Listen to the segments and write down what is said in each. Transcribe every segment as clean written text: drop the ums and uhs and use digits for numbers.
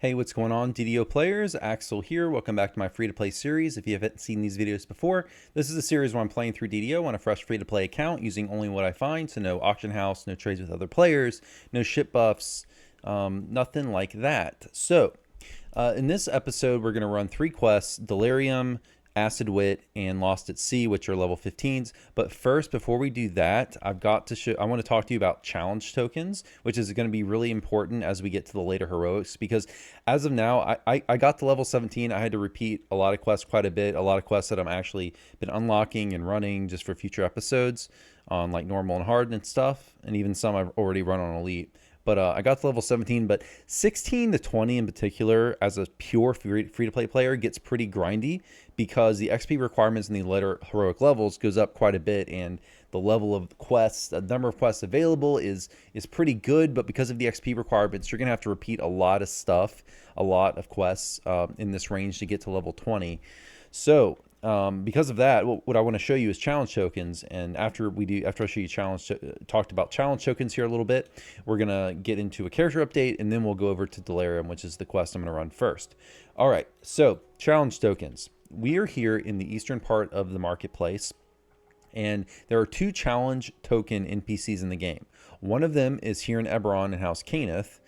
Hey, what's going on, DDO players? Axel here. Welcome back to my free-to-play series. If you haven't seen these videos before, this is a series where I'm playing through DDO on a fresh free-to-play account using only what I find, so no auction house, no trades with other players, no ship buffs, nothing like that. So, in this episode, we're going to run 3 quests: Delirium, Acid Wit, and Lost at Sea, which are level 15s. But first, before we do that, I want to talk to you about challenge tokens, which is going to be really important as we get to the later heroics, because as of now, I got to level 17. I had to repeat a lot of quests quite a bit, a lot of quests that I'm actually been unlocking and running just for future episodes on like normal and hard and stuff, and even some I've already run on elite. But I got to level 17, but 16 to 20 in particular, as a pure free-to-play player, gets pretty grindy because the XP requirements in the later heroic levels goes up quite a bit, and the level of quests, the number of quests available is pretty good, but because of the XP requirements, you're going to have to repeat a lot of stuff, a lot of quests in this range to get to level 20. So because of that, what I want to show you is challenge tokens. And after I show you talked about challenge tokens here a little bit, we're gonna get into a character update, and then we'll go over to Delirium, which is the quest I'm gonna run first. All right, so challenge tokens. We are here in the eastern part of the marketplace, and there are 2 challenge token NPCs in the game. One of them is here in Eberron in House Caneth,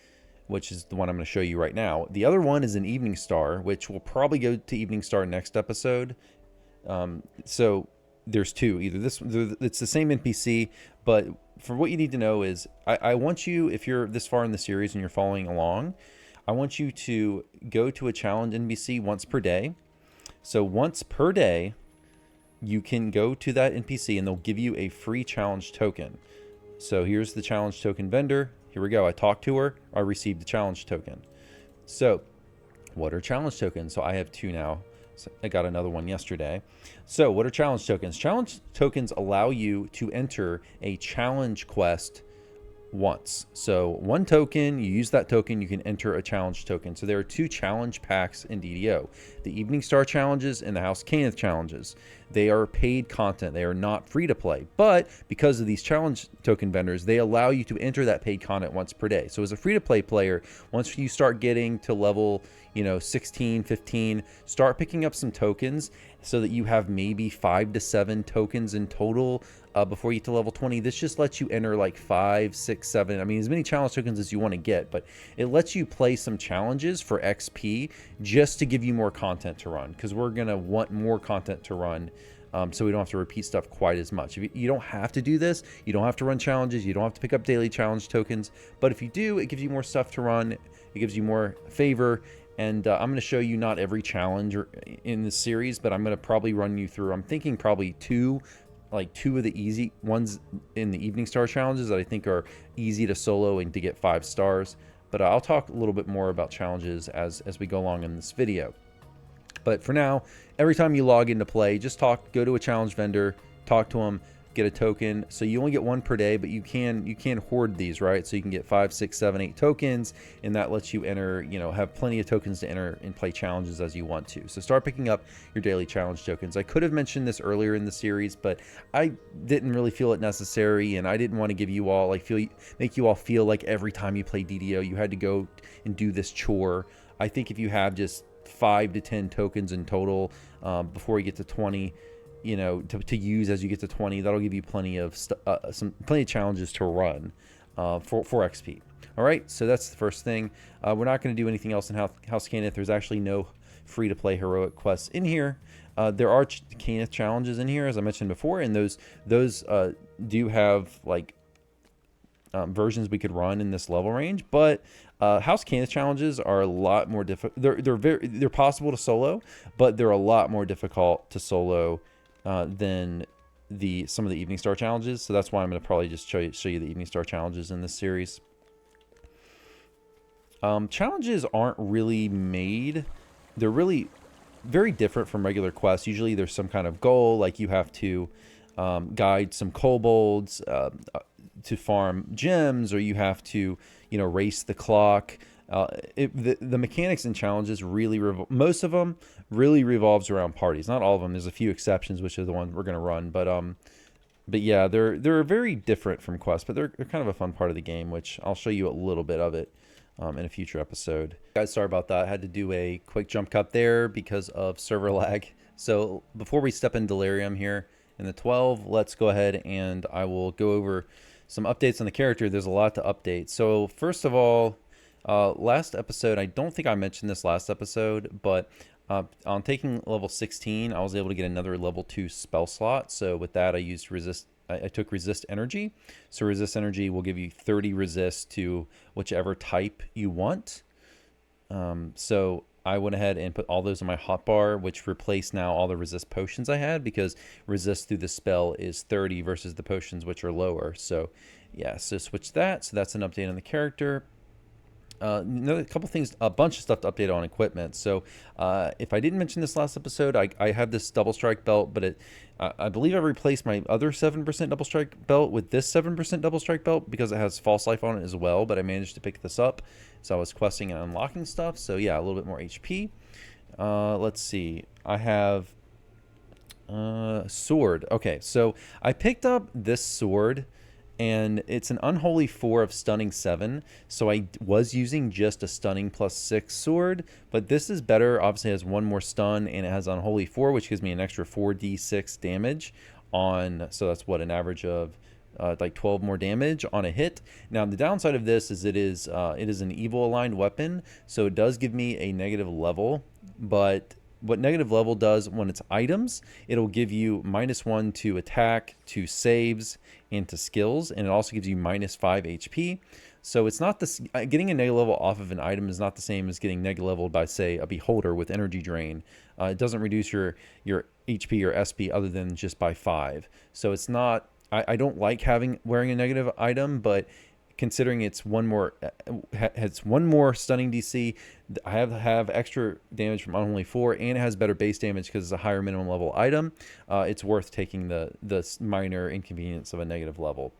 which is the one I'm going to show you right now. The other one is an Evening Star, which will probably go to Evening Star next episode. So there's 2. It's the same NPC, but for what you need to know is I want you, if you're this far in the series and you're following along, I want you to go to a challenge NPC once per day. So once per day, you can go to that NPC and they'll give you a free challenge token. So here's the challenge token vendor. Here we go. I talked to her. I received the challenge token. So what are challenge tokens? So I have 2 now. So I got another one yesterday. So what are challenge tokens? Challenge tokens allow you to enter a challenge quest once. So 1 token, you use that token, you can enter a challenge token. So there are 2 challenge packs in DDO: the Evening Star challenges and the House Caneth challenges. They are paid content. They are not free to play, but because of these challenge token vendors, they allow you to enter that paid content once per day. So as a free to play player, once you start getting to level 16, 15, start picking up some tokens so that you have maybe 5 to 7 tokens in total before you get to level 20. This just lets you enter like 5, 6, 7. I mean, as many challenge tokens as you want to get, but it lets you play some challenges for XP just to give you more content to run, because we're going to want more content to run. So we don't have to repeat stuff quite as much. You don't have to do this. You don't have to run challenges. You don't have to pick up daily challenge tokens. But if you do, it gives you more stuff to run. It gives you more favor. And I'm going to show you not every challenge in this series, but I'm going to probably run you through. I'm thinking probably 2 of the easy ones in the Evening Star challenges that I think are easy to solo and to get 5 stars. But I'll talk a little bit more about challenges as we go along in this video. But for now, every time you log into play, just go to a challenge vendor, talk to them, get a token. So you only get 1 per day, but you can hoard these, right? So you can get 5, 6, 7, 8 tokens, and that lets you enter, have plenty of tokens to enter and play challenges as you want to. So start picking up your daily challenge tokens. I could have mentioned this earlier in the series, but I didn't really feel it necessary, and I didn't want to give you all make you all feel like every time you play DDO you had to go and do this chore. I think if you have just 5 to 10 tokens in total before you get to 20, to use as you get to 20, that'll give you plenty of challenges to run for XP. All right, so that's the first thing. We're not going to do anything else in House Caneth. There's actually no free to play heroic quests in here. There are Caneth challenges in here, as I mentioned before, and those do have like versions we could run in this level range, but House Caneth challenges are a lot more difficult. They're possible to solo, but they're a lot more difficult to solo than some of the Evening Star challenges. So that's why I'm going to probably just show you the Evening Star challenges in this series. Challenges aren't really made. They're really very different from regular quests. Usually there's some kind of goal, like you have to guide some kobolds to farm gems, or you have to race the clock. The mechanics and challenges really most of them really revolves around parties. Not all of them. There's a few exceptions, which are the ones we're going to run, but yeah, they're very different from quests, but they're kind of a fun part of the game, which I'll show you a little bit of it in a future episode. Guys, sorry about that. I had to do a quick jump cut there because of server lag. So before we step in Delirium here in the 12, let's go ahead and I will go over some updates on the character. There's a lot to update. So first of all, last episode, I don't think I mentioned this last episode, but on taking level 16, I was able to get another level 2 spell slot. So with that, I used resist. I took resist energy. So resist energy will give you 30 resist to whichever type you want. So I went ahead and put all those in my hotbar, which replaced now all the resist potions I had, because resist through the spell is 30 versus the potions, which are lower. So yeah, so switch that. So that's an update on the character. A couple things, a bunch of stuff to update on equipment. So if I didn't mention this last episode, I have this double strike belt, but I believe I replaced my other 7% double strike belt with this 7% double strike belt because it has false life on it as well, but I managed to pick this up. So I was questing and unlocking stuff. So yeah, a little bit more HP. Let's see. I have sword. Okay, so I picked up this sword, and it's an unholy 4 of stunning 7, so I was using just a stunning +6 sword, but this is better. Obviously it has 1 more stun, and it has unholy 4, which gives me an extra 4d6 damage on, so that's what, an average of like 12 more damage on a hit. Now the downside of this is it is an evil aligned weapon, so it does give me a negative level, but what negative level does when it's items, it'll give you -1 to attack, to saves, and to skills, and it also gives you -5 HP. So it's not this, getting a negative level off of an item is not the same as getting negative leveled by, say, a beholder with energy drain. It doesn't reduce your HP or SP other than just by 5. So it's not, I don't like wearing a negative item, but considering it's one more stunning DC, I have extra damage from unholy 4, and it has better base damage because it's a higher minimum level item. It's worth taking the minor inconvenience of a negative level.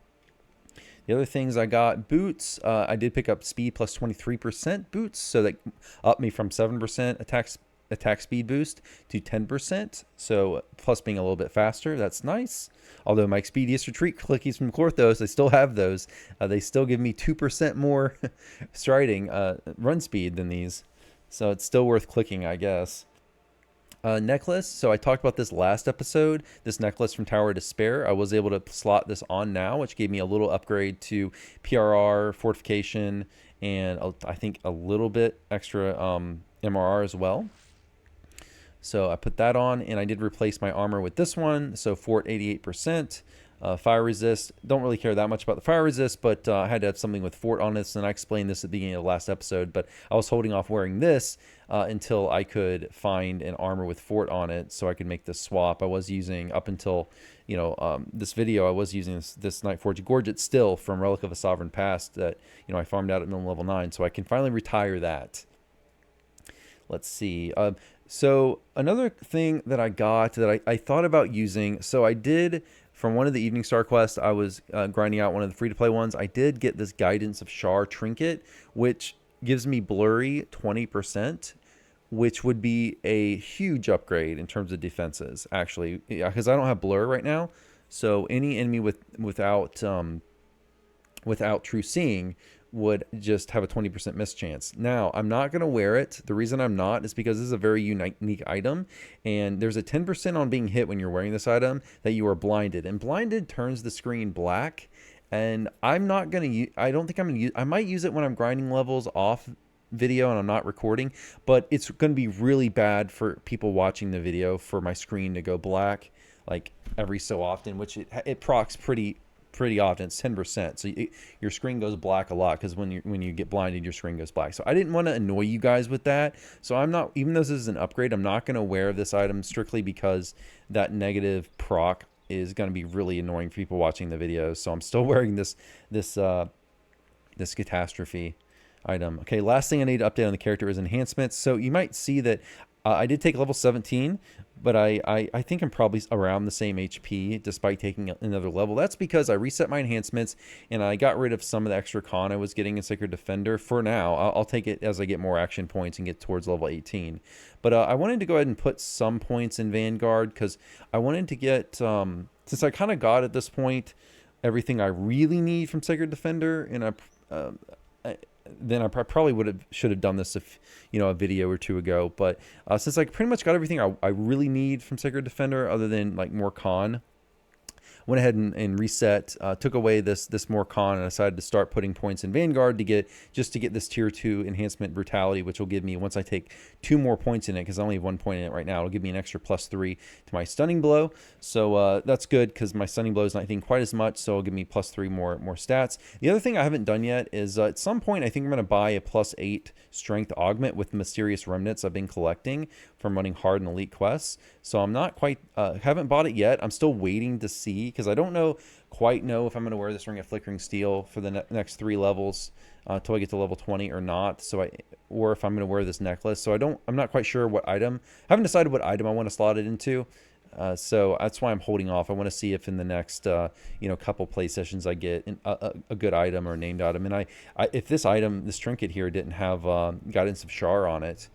The other things I got, boots. I did pick up speed plus 23% boots, so that upped me from 7% attack speed boost to 10%, so plus being a little bit faster. That's nice. Although my expeditious retreat clickies from Clorthos, I still have those. They still give me 2% more striding run speed than these, so it's still worth clicking, I guess. Necklace. So I talked about this last episode, this necklace from Tower of Despair. I was able to slot this on now, which gave me a little upgrade to PRR, fortification, and I think a little bit extra MRR as well. So I put that on, and I did replace my armor with this one. So fort 88%, fire resist. Don't really care that much about the fire resist, but I had to have something with fort on this, and I explained this at the beginning of the last episode. But I was holding off wearing this until I could find an armor with fort on it, so I could make this swap. I was using, up until this video, I was using this Nightforge Gorget still from Relic of a Sovereign Past that I farmed out at minimum level 9, so I can finally retire that. Let's see. So another thing that I got that I thought about using, so I did, from one of the Evening Star quests, I was grinding out one of the free-to-play ones. I did get this Guidance of Shar trinket, which gives me blurry 20%, which would be a huge upgrade in terms of defenses, actually, because I don't have blur right now. So any enemy without true seeing would just have a 20% miss chance. Now, I'm not going to wear it. The reason I'm not is because this is a very unique item, and there's a 10% on being hit when you're wearing this item that you are blinded, and blinded turns the screen black, and I'm not going to use, I don't think I'm going to use, I might use it when I'm grinding levels off video and I'm not recording, but it's going to be really bad for people watching the video for my screen to go black like every so often, which it procs pretty often. It's 10%, so your screen goes black a lot, because when you get blinded, your screen goes black. So I didn't want to annoy you guys with that, so I'm not, even though this is an upgrade, I'm not going to wear this item strictly because that negative proc is going to be really annoying for people watching the videos. So I'm still wearing this catastrophe item. Okay, last thing I need to update on the character is enhancements. So you might see that I did take level 17, but I think I'm probably around the same HP despite taking another level. That's because I reset my enhancements and I got rid of some of the extra con I was getting in Sacred Defender. For now, I'll take it as I get more action points and get towards level 18. But I wanted to go ahead and put some points in Vanguard because I wanted to get, since I kind of got at this point everything I really need from Sacred Defender, and then I probably should have done this if, you know, a video or two ago. But since I pretty much got everything I really need from Sacred Defender, other than like more con, went ahead and reset, took away this more con, and decided to start putting points in Vanguard to get this tier 2 enhancement brutality, which will give me, once I take 2 more points in it, because I only have 1 point in it right now, it'll give me an extra +3 to my stunning blow. So that's good, because my stunning blow is not hitting quite as much, so it'll give me +3 more stats. The other thing I haven't done yet is at some point I think I'm going to buy a +8 strength augment with mysterious remnants I've been collecting from running hard and elite quests. So I'm not quite haven't bought it yet. I'm still waiting to see, because I don't quite know if I'm going to wear this ring of flickering steel for the next 3 levels until I get to level 20 or not. Or if I'm going to wear this necklace. So I'm not quite sure what item. I haven't decided what item I want to slot it into. So that's why I'm holding off. I want to see if in the next couple play sessions I get a good item or a named item. And if this trinket here didn't have Guidance of Shar on it,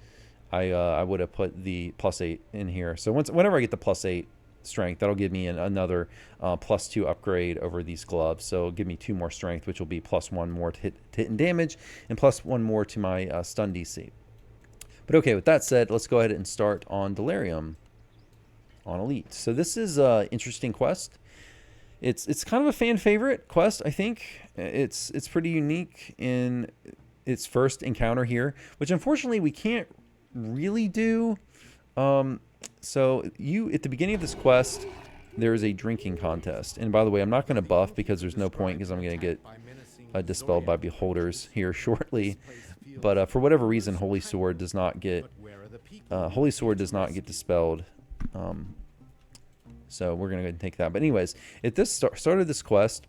I would have put the +8 in here. So whenever I get the +8 strength, that'll give me another +2 upgrade over these gloves. So it'll give me 2 more strength, which will be +1 more to hit and damage, and +1 more to my stun DC. But okay, with that said, let's go ahead and start on Delirium on Elite. So this is an interesting quest. It's kind of a fan favorite quest, I think. It's pretty unique in its first encounter here, which unfortunately we can't really do. So at the beginning of this quest, there is a drinking contest. And by the way, I'm not going to buff because there's no point, because I'm going to get dispelled by beholders here shortly. But for whatever reason, Holy Sword does not get dispelled. So we're going to go ahead and take that. But anyways, at this start of this quest,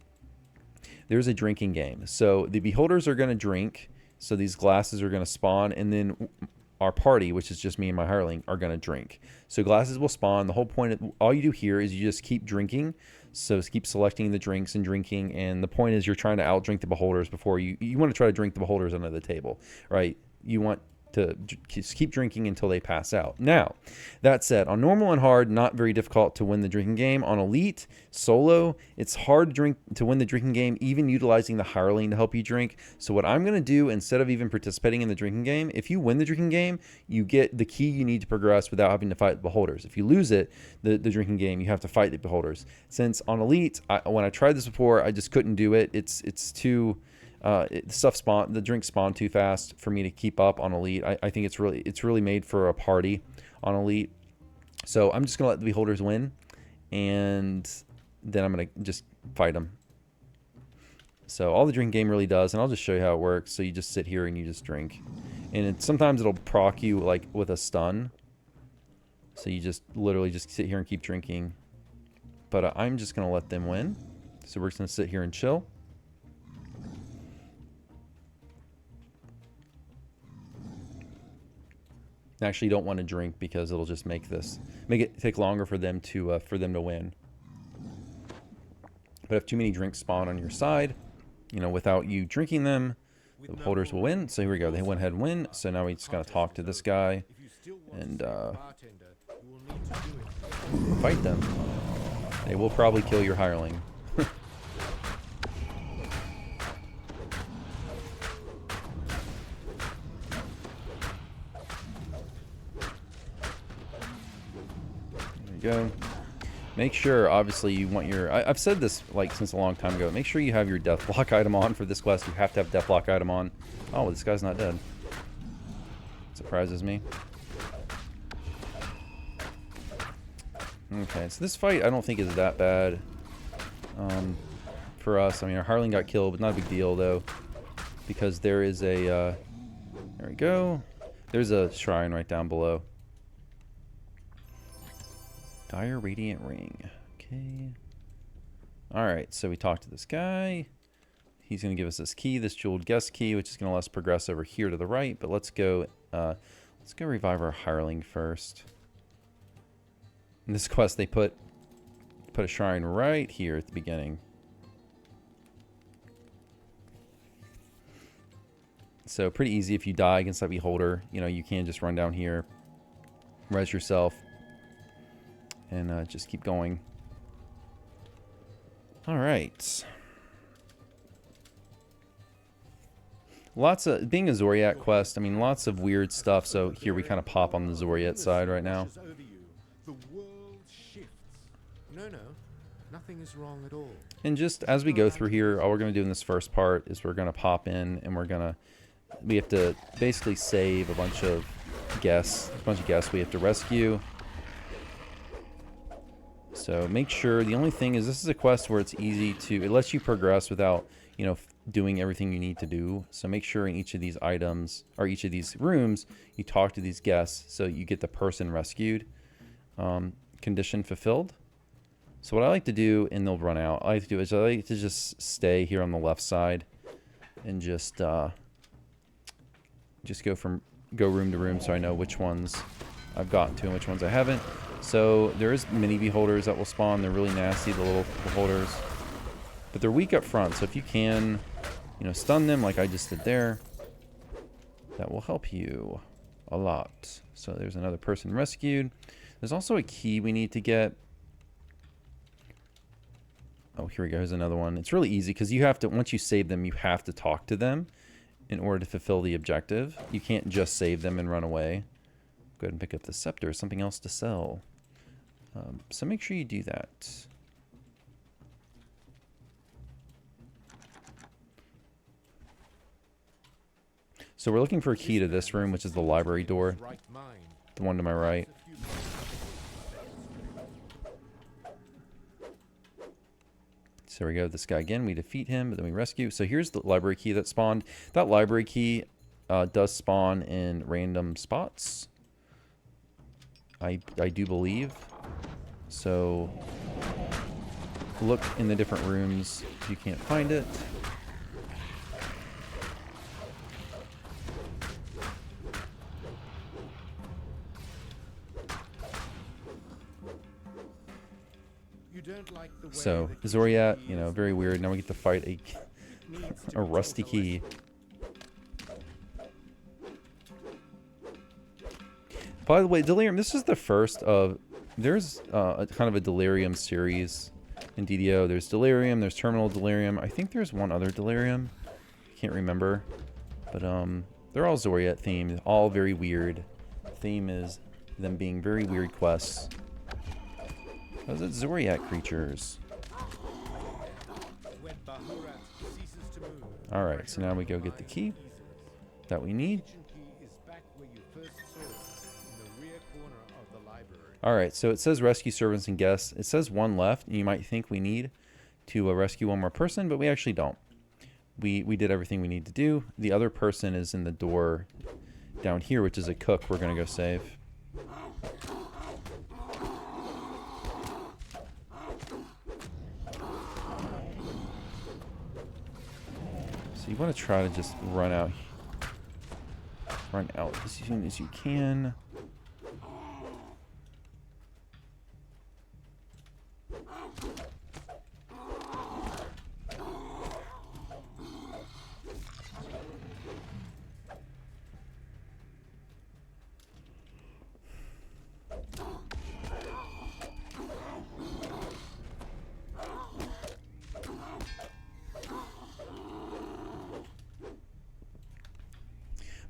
there's a drinking game. So the beholders are going to drink. So these glasses are going to spawn, and then our party, which is just me and my hireling, are going to drink. So glasses will spawn. The whole point, all you do here is you just keep drinking. So keep selecting the drinks and drinking. And the point is you're trying to outdrink the beholders before you want to try to drink the beholders under the table, right? You want to just keep drinking until they pass out. Now, that said, on normal and hard, not very difficult to win the drinking game. On elite, solo, it's hard to win the drinking game, even utilizing the hireling to help you drink. So what I'm going to do, instead of even participating in the drinking game, if you win the drinking game, you get the key you need to progress without having to fight the beholders. If you lose it, the drinking game, you have to fight the beholders. Since on elite, when I tried this before, I just couldn't do it. It's too... the drinks spawn too fast for me to keep up on elite. I think it's really made for a party on elite. So I'm just gonna let the beholders win, and then I'm gonna just fight them. So all the drinking game really does, and I'll just show you how it works. So you just sit here and you just drink, and sometimes it'll proc you like with a stun. So you just literally just sit here and keep drinking. But I'm just gonna let them win. So we're just gonna sit here and chill. Actually, don't want to drink because it'll just make it take longer for them to win. But if too many drinks spawn on your side, without you drinking them, the beholders will win. So here we go. They went ahead and win. So now we just gotta talk to this guy and fight them. They will probably kill your hireling. Go. Make sure, obviously, you want your... I've said this since a long time ago. Make sure you have your deathblock item on for this quest. You have to have deathblock item on. Oh, well, this guy's not dead. Surprises me. Okay, so this fight I don't think is that bad for us. I mean, our hireling got killed, but not a big deal, though, because there is a... there we go. There's a shrine right down below. Dire Radiant Ring. Okay. Alright, so we talked to this guy. He's going to give us this key, this jeweled guest key, which is going to let us progress over here to the right. But let's go revive our hireling first. In this quest, they put a shrine right here at the beginning. So pretty easy if you die against that beholder. You can just run down here, res yourself, and just keep going. All right. Lots of, being a Zoriat quest, I mean, lots of weird stuff. So here we kind of pop on the Zoriat side right now. The world shifts. No, nothing is wrong at all. And just as we go through here, all we're going to do in this first part is we're going to pop in and we have to basically save a bunch of guests we have to rescue. So make sure, the only thing is this is a quest where it's easy to, it lets you progress without, you know, doing everything you need to do. So make sure in each of these items or each of these rooms, you talk to these guests so you get the person rescued. Condition fulfilled. So what I like to do, and they'll run out, I like to just stay here on the left side and just go room to room so I know which ones I've gotten to and which ones I haven't. So there is mini beholders that will spawn. They're really nasty, the little beholders. But they're weak up front, so if you can, you know, stun them like I just did there, that will help you a lot. So there's another person rescued. There's also a key we need to get. Oh, here we go. Here's another one. It's really easy because you have to, once you save them, you have to talk to them in order to fulfill the objective. You can't just save them and run away. Go ahead and pick up the scepter. Something else to sell. So make sure you do that. So we're looking for a key to this room, which is the library door. The one to my right. So there we go. This guy again. We defeat him, but then we rescue. So here's the library key that spawned. That library key does spawn in random spots. I do believe. So look in the different rooms if you can't find it. So Zoriat, you know, very weird. Now we get to fight a rusty key. By the way, Delirium, this is the first of, there's a kind of a Delirium series in DDO. There's Delirium, there's Terminal Delirium. I think there's one other Delirium. I can't remember. But they're all Zoriat themed, all very weird. The theme is them being very weird quests. Those are Zoriat creatures. Alright, so now we go get the key that we need. Alright, so it says rescue servants and guests. It says one left, and you might think we need to rescue one more person, but we actually don't. We did everything we need to do. The other person is in the door down here, which is a cook we're going to go save. So you want to try to just run out as soon as you can.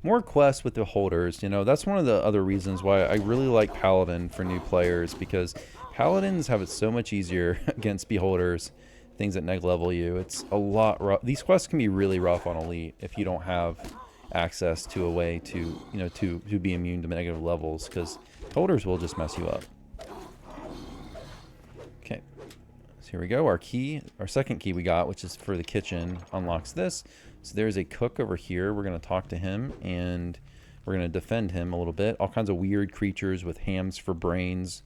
More quests with the holders, you know, that's one of the other reasons why I really like Paladin for new players, because Paladins have it so much easier against beholders, things that neg level you. It's a lot rough. These quests can be really rough on Elite if you don't have access to a way to, you know, to be immune to negative levels, because holders will just mess you up. Okay, so here we go. Our key, our second key we got, which is for the kitchen, unlocks this. So there's a cook over here. We're going to talk to him, and we're going to defend him a little bit. All kinds of weird creatures with hams for brains,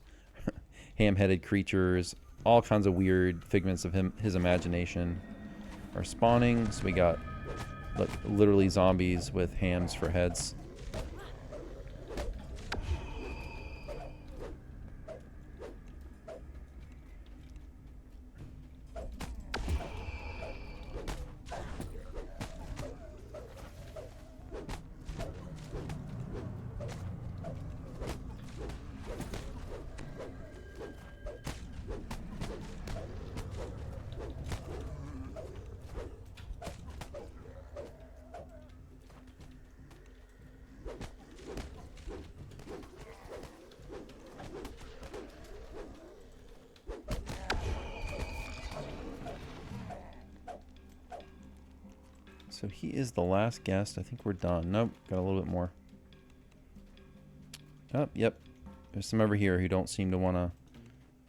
ham-headed creatures, all kinds of weird figments of his imagination are spawning. So we got like literally zombies with hams for heads. So he is the last guest. I think we're done. Nope, got a little bit more. Oh, yep. There's some over here who don't seem to want to...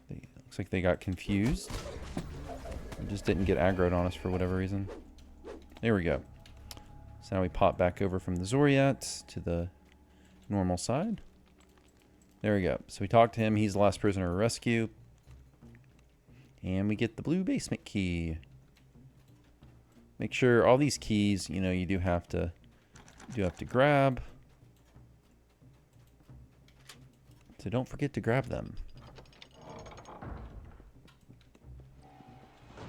Looks like they got confused. Or just didn't get aggroed on us for whatever reason. There we go. So now we pop back over from the Zoriat to the normal side. There we go. So we talked to him. He's the last prisoner to rescue. And we get the blue basement key. Make sure all these keys, you know, you do have to grab. So don't forget to grab them.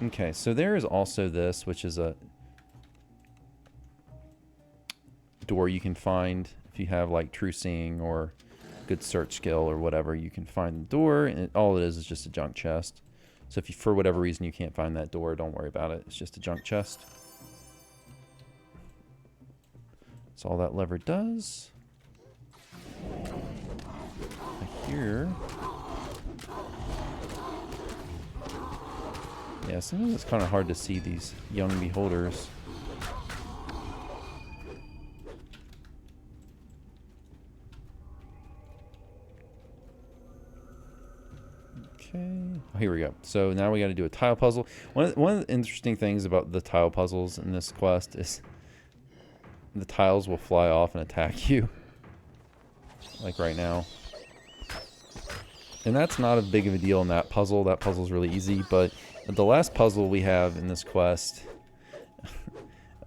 Okay, so there is also this, which is a door you can find if you have like true seeing or good search skill or whatever. You can find the door, and all it is just a junk chest. So if you, for whatever reason, you can't find that door, don't worry about it. It's just a junk chest. That's all that lever does. Here. Yeah, sometimes it's kind of hard to see these young beholders. Okay. Oh, here we go. So now we got to do a tile puzzle. One of the interesting things about the tile puzzles in this quest is the tiles will fly off and attack you. Like right now. And that's not as big of a deal in that puzzle. That puzzle's really easy, but the last puzzle we have in this quest,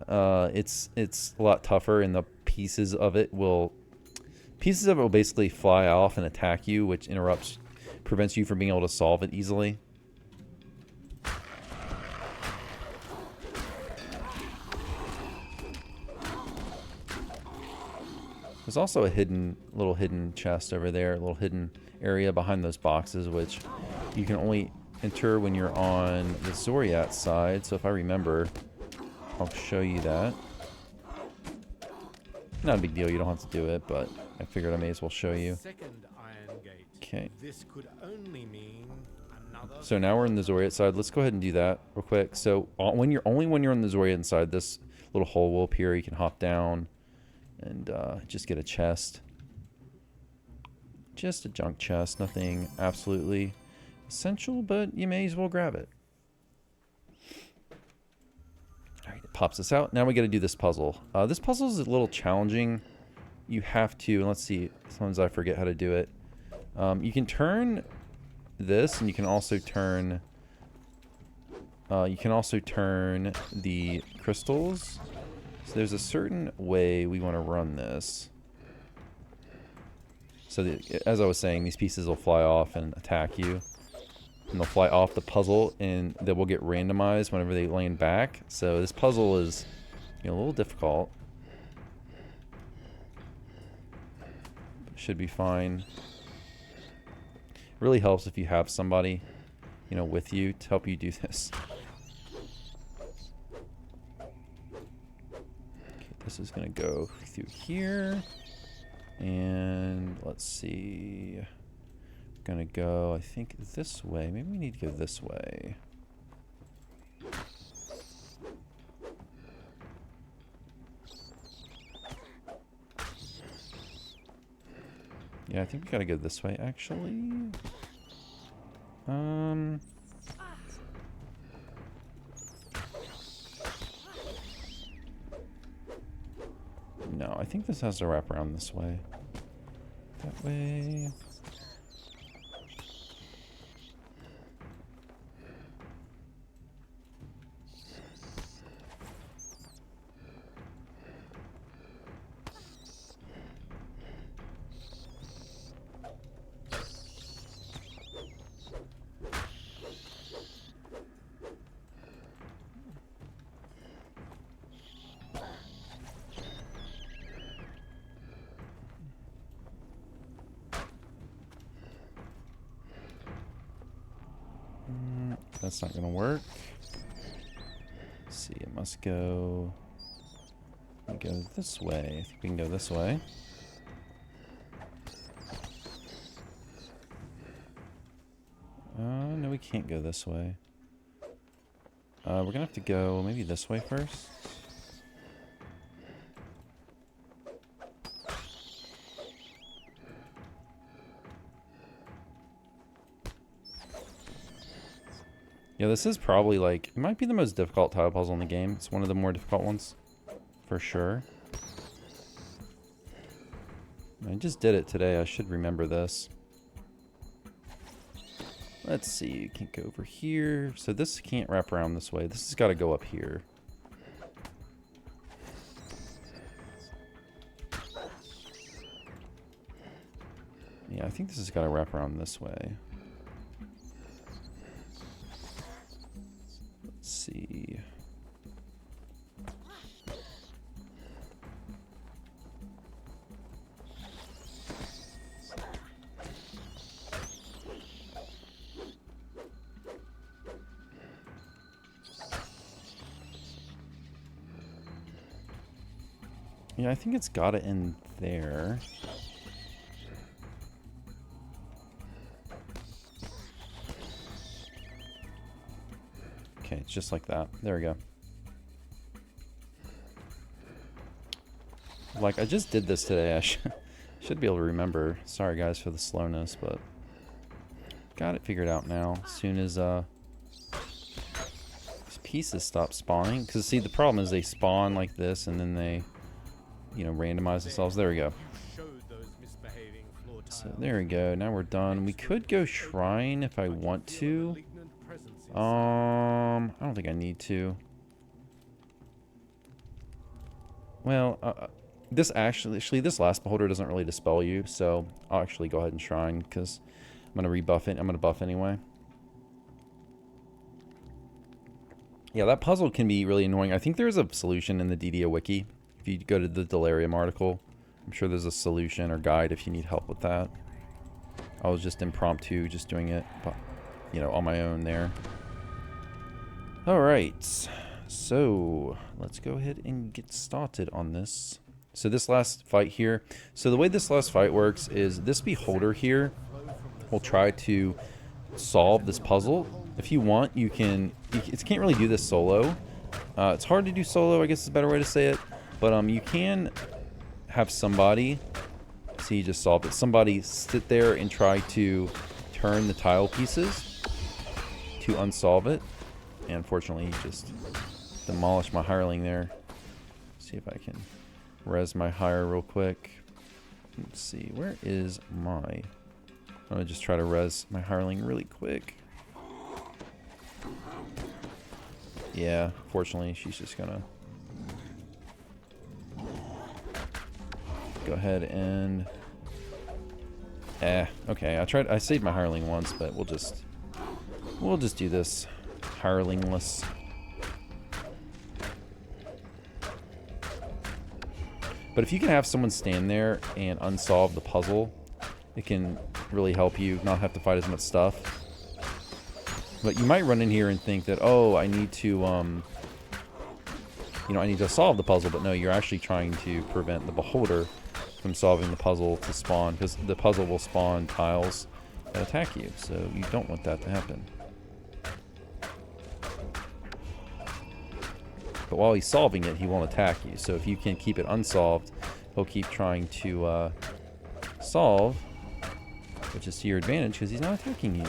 it's a lot tougher, and the pieces of it will basically fly off and attack you, which prevents you from being able to solve it easily. There's also a little hidden chest over there, a little hidden area behind those boxes, which you can only enter when you're on the Zoriat side. So if I remember, I'll show you that. Not a big deal, you don't have to do it, but I figured I may as well show you. Second iron gate. Okay. This could only mean another. So now we're in the Zoriat side. Let's go ahead and do that real quick. So when you're on the Zoriat side, this little hole will appear. You can hop down and just get a chest. Just a junk chest, nothing absolutely essential, but you may as well grab it. Alright, it pops us out. Now we got to do this puzzle. This puzzle is a little challenging. You have to, let's see, sometimes I forget how to do it. You can turn this, and you can also turn the crystals. So there's a certain way we want to run this. So as I was saying, these pieces will fly off and attack you. And they'll fly off the puzzle, and they will get randomized whenever they land back. So this puzzle is, you know, a little difficult. Should be fine. It really helps if you have somebody, you know, with you to help you do this. Okay, this is going to go through here. And let's see. Gonna go, I think, this way. Maybe we need to go this way. Yeah, I think we gotta go this way, actually. No, I think this has to wrap around this way. That way. That's not gonna work. Let's see, it must go this way. I think we can go this way. No, we can't go this way. We're gonna have to go maybe this way first. Yeah, this is probably like, it might be the most difficult tile puzzle in the game. It's one of the more difficult ones, for sure. I just did it today. I should remember this. Let's see, you can go over here. So this can't wrap around this way. This has got to go up here. Yeah, I think this has got to wrap around this way. Let's see. Yeah, I think it's got to end there. Okay, it's just like that. There we go. Like, I just did this today. I should be able to remember. Sorry, guys, for the slowness, but got it figured out now. As soon as these pieces stop spawning. Because, see, the problem is they spawn like this, and then they, you know, randomize themselves. There we go. So there we go. Now we're done. We could go shrine if I want to. I don't think I need to. Well, this actually this last beholder doesn't really dispel you, so I'll actually go ahead and shrine because I'm gonna rebuff it. I'm gonna buff anyway. Yeah, that puzzle can be really annoying. I think there's a solution in the DDO wiki. If you go to the Delirium article, I'm sure there's a solution or guide if you need help with that. I was just impromptu, just doing it, but, you know, on my own there. All right, so let's go ahead and get started on this. So this last fight here, so the way this last fight works is this beholder here will try to solve this puzzle. If you want, you can't really do this solo. It's hard to do solo, I guess is a better way to say it, but you can have somebody, see, you just solved it, somebody sit there and try to turn the tile pieces to unsolve it. And unfortunately, he just demolished my hireling there. See if I can res my hire real quick. Let's see, where is my... I'm going to just try to res my hireling really quick. Yeah, fortunately, she's just going to go ahead and... okay, I saved my hireling once, but we'll just do this hirelingless. But if you can have someone stand there and unsolve the puzzle, it can really help you not have to fight as much stuff. But you might run in here and think that, oh, I need to, you know, I need to solve the puzzle. But no, you're actually trying to prevent the beholder from solving the puzzle to spawn, because the puzzle will spawn tiles that attack you. So you don't want that to happen. But while he's solving it, he won't attack you. So if you can keep it unsolved, he'll keep trying to solve, which is to your advantage because he's not attacking you.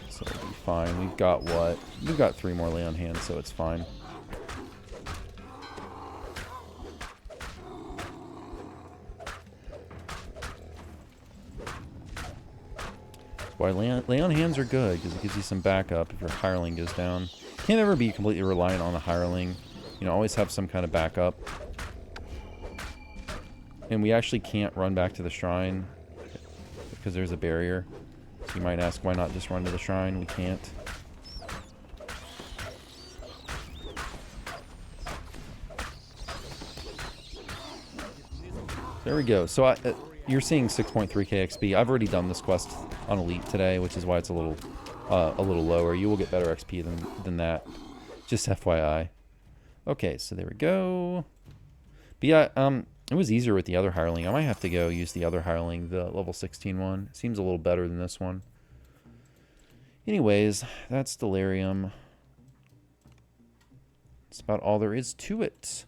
So it'll be fine. We've got what? We've got 3 more lay on hands, so it's fine. Why lay on hands are good, because it gives you some backup if your hireling goes down. Can't ever be completely reliant on a hireling. You know, always have some kind of backup. And we actually can't run back to the shrine because there's a barrier. So you might ask, why not just run to the shrine? We can't. There we go. So you're seeing 6.3k XP. I've already done this quest on Elite today, which is why it's a little lower. You will get better XP than that. Just FYI. Okay, so there we go. But yeah, it was easier with the other hireling. I might have to go use the other hireling, the level 16 one. It seems a little better than this one. Anyways, that's Delirium. That's about all there is to it.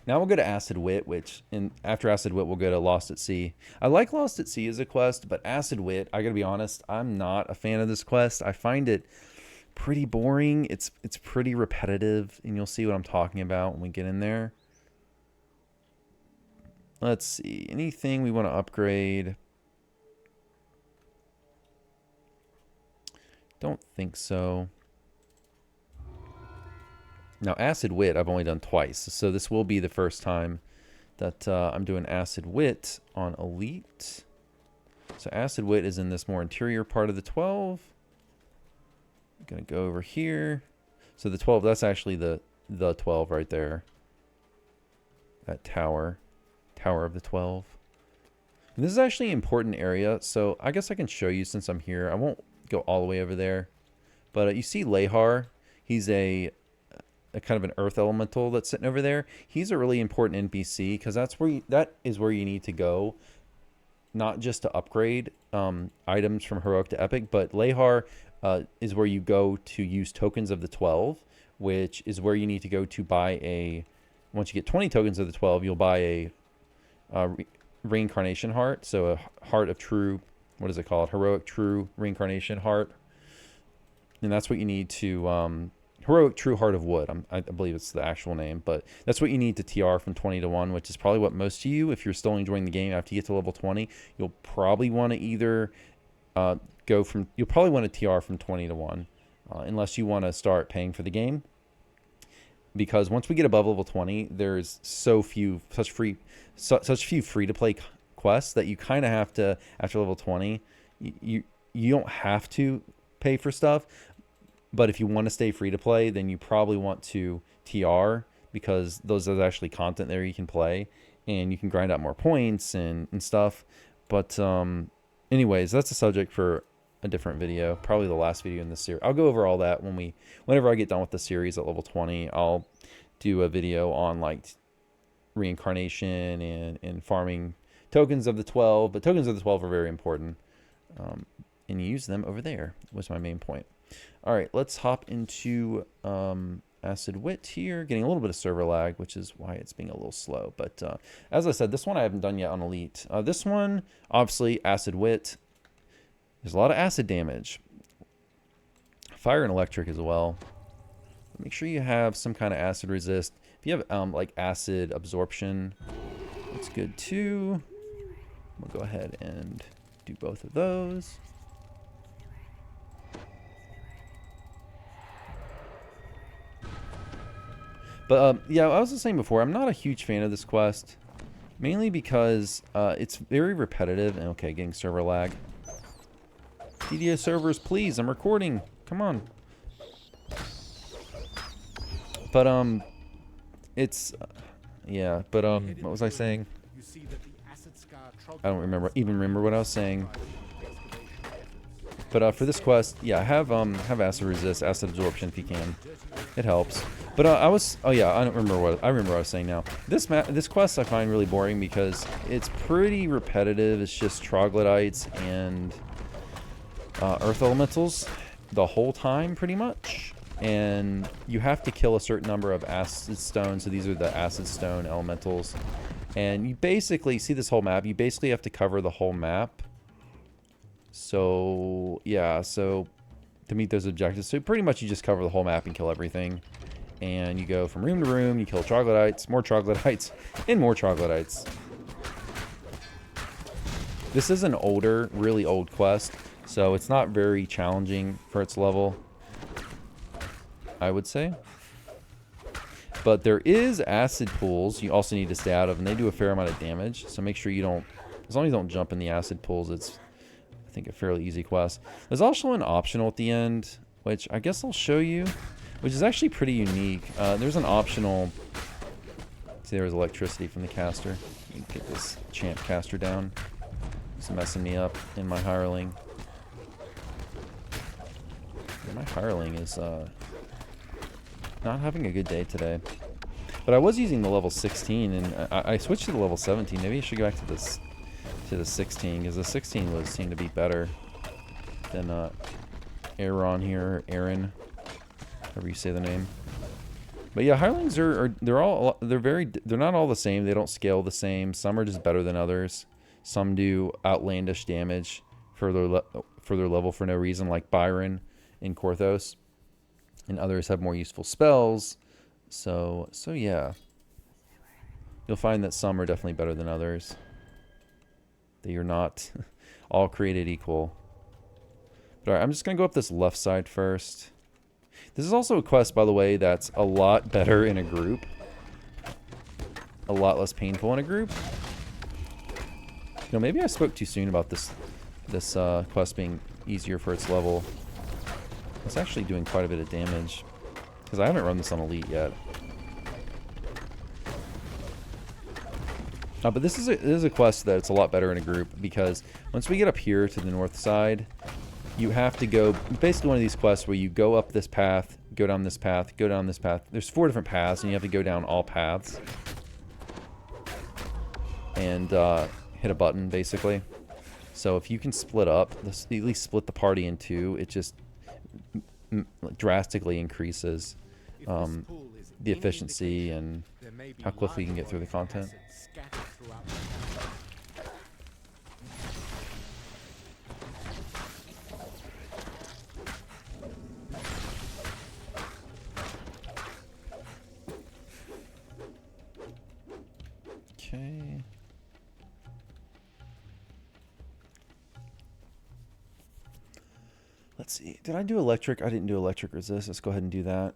Now we'll go to Acid Wit, which after Acid Wit we'll go to Lost at Sea. I like Lost at Sea as a quest, but Acid Wit, I gotta be honest, I'm not a fan of this quest. I find it pretty boring. It's pretty repetitive, and you'll see what I'm talking about when we get in there. Let's see, anything we want to upgrade? Don't think so. Now, Acid Wit I've only done twice, so this will be the first time that I'm doing Acid Wit on Elite. So Acid Wit is in this more interior part of the 12. I'm going to go over here. So the 12, that's actually the 12 right there. That tower of the 12. And this is actually an important area, so I guess I can show you since I'm here. I won't go all the way over there. But you see Lehar, he's a kind of an earth elemental that's sitting over there. He's a really important NPC because that is where you need to go, not just to upgrade items from heroic to epic, but Lehar is where you go to use tokens of the 12, which is where you need to go to buy a. Once you get 20 tokens of the 12, you'll buy a reincarnation heart. So a heart of true, what is it called? Heroic true reincarnation heart. And that's what you need to heroic true heart of wood. I believe it's the actual name, but that's what you need to TR from 20 to 1, which is probably what most of you, if you're still enjoying the game after you get to level 20, you'll probably want to either you'll probably want to TR from 20 to 1, unless you want to start paying for the game. Because once we get above level 20, there's such few free to play quests that you kind of have to, after level 20, you don't have to pay for stuff. But if you want to stay free to play, then you probably want to TR, because there's actually content there you can play, and you can grind out more points and stuff. But anyways, that's a subject for a different video, probably the last video in this series. I'll go over all that whenever I get done with the series at level 20. I'll do a video on like reincarnation and farming tokens of the 12. But tokens of the 12 are very important, and you use them over there was my main point. All right, let's hop into Acid Wit here. Getting a little bit of server lag, which is why it's being a little slow. But as I said, this one I haven't done yet on Elite. This one, obviously, Acid Wit. There's a lot of acid damage. Fire and electric as well. Make sure you have some kind of acid resist. If you have like acid absorption, that's good too. We'll go ahead and do both of those. But yeah, I was just saying before, I'm not a huge fan of this quest. Mainly because it's very repetitive. And okay, getting server lag. DDO servers, please. I'm recording. Come on. But it's yeah. But what was I saying? I don't remember what I was saying. But for this quest, yeah, have acid resist, acid absorption if you can. It helps. But oh yeah, I remember what I was saying now. This quest I find really boring because it's pretty repetitive. It's just troglodytes and earth elementals the whole time pretty much, and you have to kill a certain number of acid stones. So these are the acid stone elementals, and you basically see this whole map. You basically have to cover the whole map. So yeah, so to meet those objectives, so pretty much you just cover the whole map and kill everything, and you go from room to room. You kill troglodytes, more troglodytes, and more troglodytes. This is an older, really old quest, so it's not very challenging for its level, I would say. But there is acid pools you also need to stay out of, and they do a fair amount of damage. So make sure you don't, as long as you don't jump in the acid pools, it's, I think, a fairly easy quest. There's also an optional at the end, which I guess I'll show you, which is actually pretty unique. There's an optional, see, there's electricity from the caster. Let me get this champ caster down. It's messing me up in my hireling. Yeah, my hireling is not having a good day today. But I was using the level 16, and I switched to the level 17. Maybe I should go back to this the 16, because the 16 seemed to be better than Aaron here, or Aaron, however you say the name. But yeah, hirelings they're not all the same. They don't scale the same. Some are just better than others. Some do outlandish damage for their level for no reason, like Byron in Korthos, and others have more useful spells. So yeah, you'll find that some are definitely better than others. That you're not all created equal. But all right, I'm just gonna go up this left side first. This is also a quest, by the way, that's a lot better in a group. A lot less painful in a group. You know, maybe I spoke too soon about this quest being easier for its level. It's actually doing quite a bit of damage. Because I haven't run this on Elite yet. But this is a quest that's a lot better in a group, because once we get up here to the north side, you have to go, basically one of these quests where you go up this path, go down this path, go down this path. There's 4 different paths, and you have to go down all paths. And hit a button, basically. So if you can split up, at least split the party in 2, it just drastically increases the efficiency and how quickly you can get through the content. Okay. Let's see. Did I do electric? I didn't do electric resist. Let's go ahead and do that.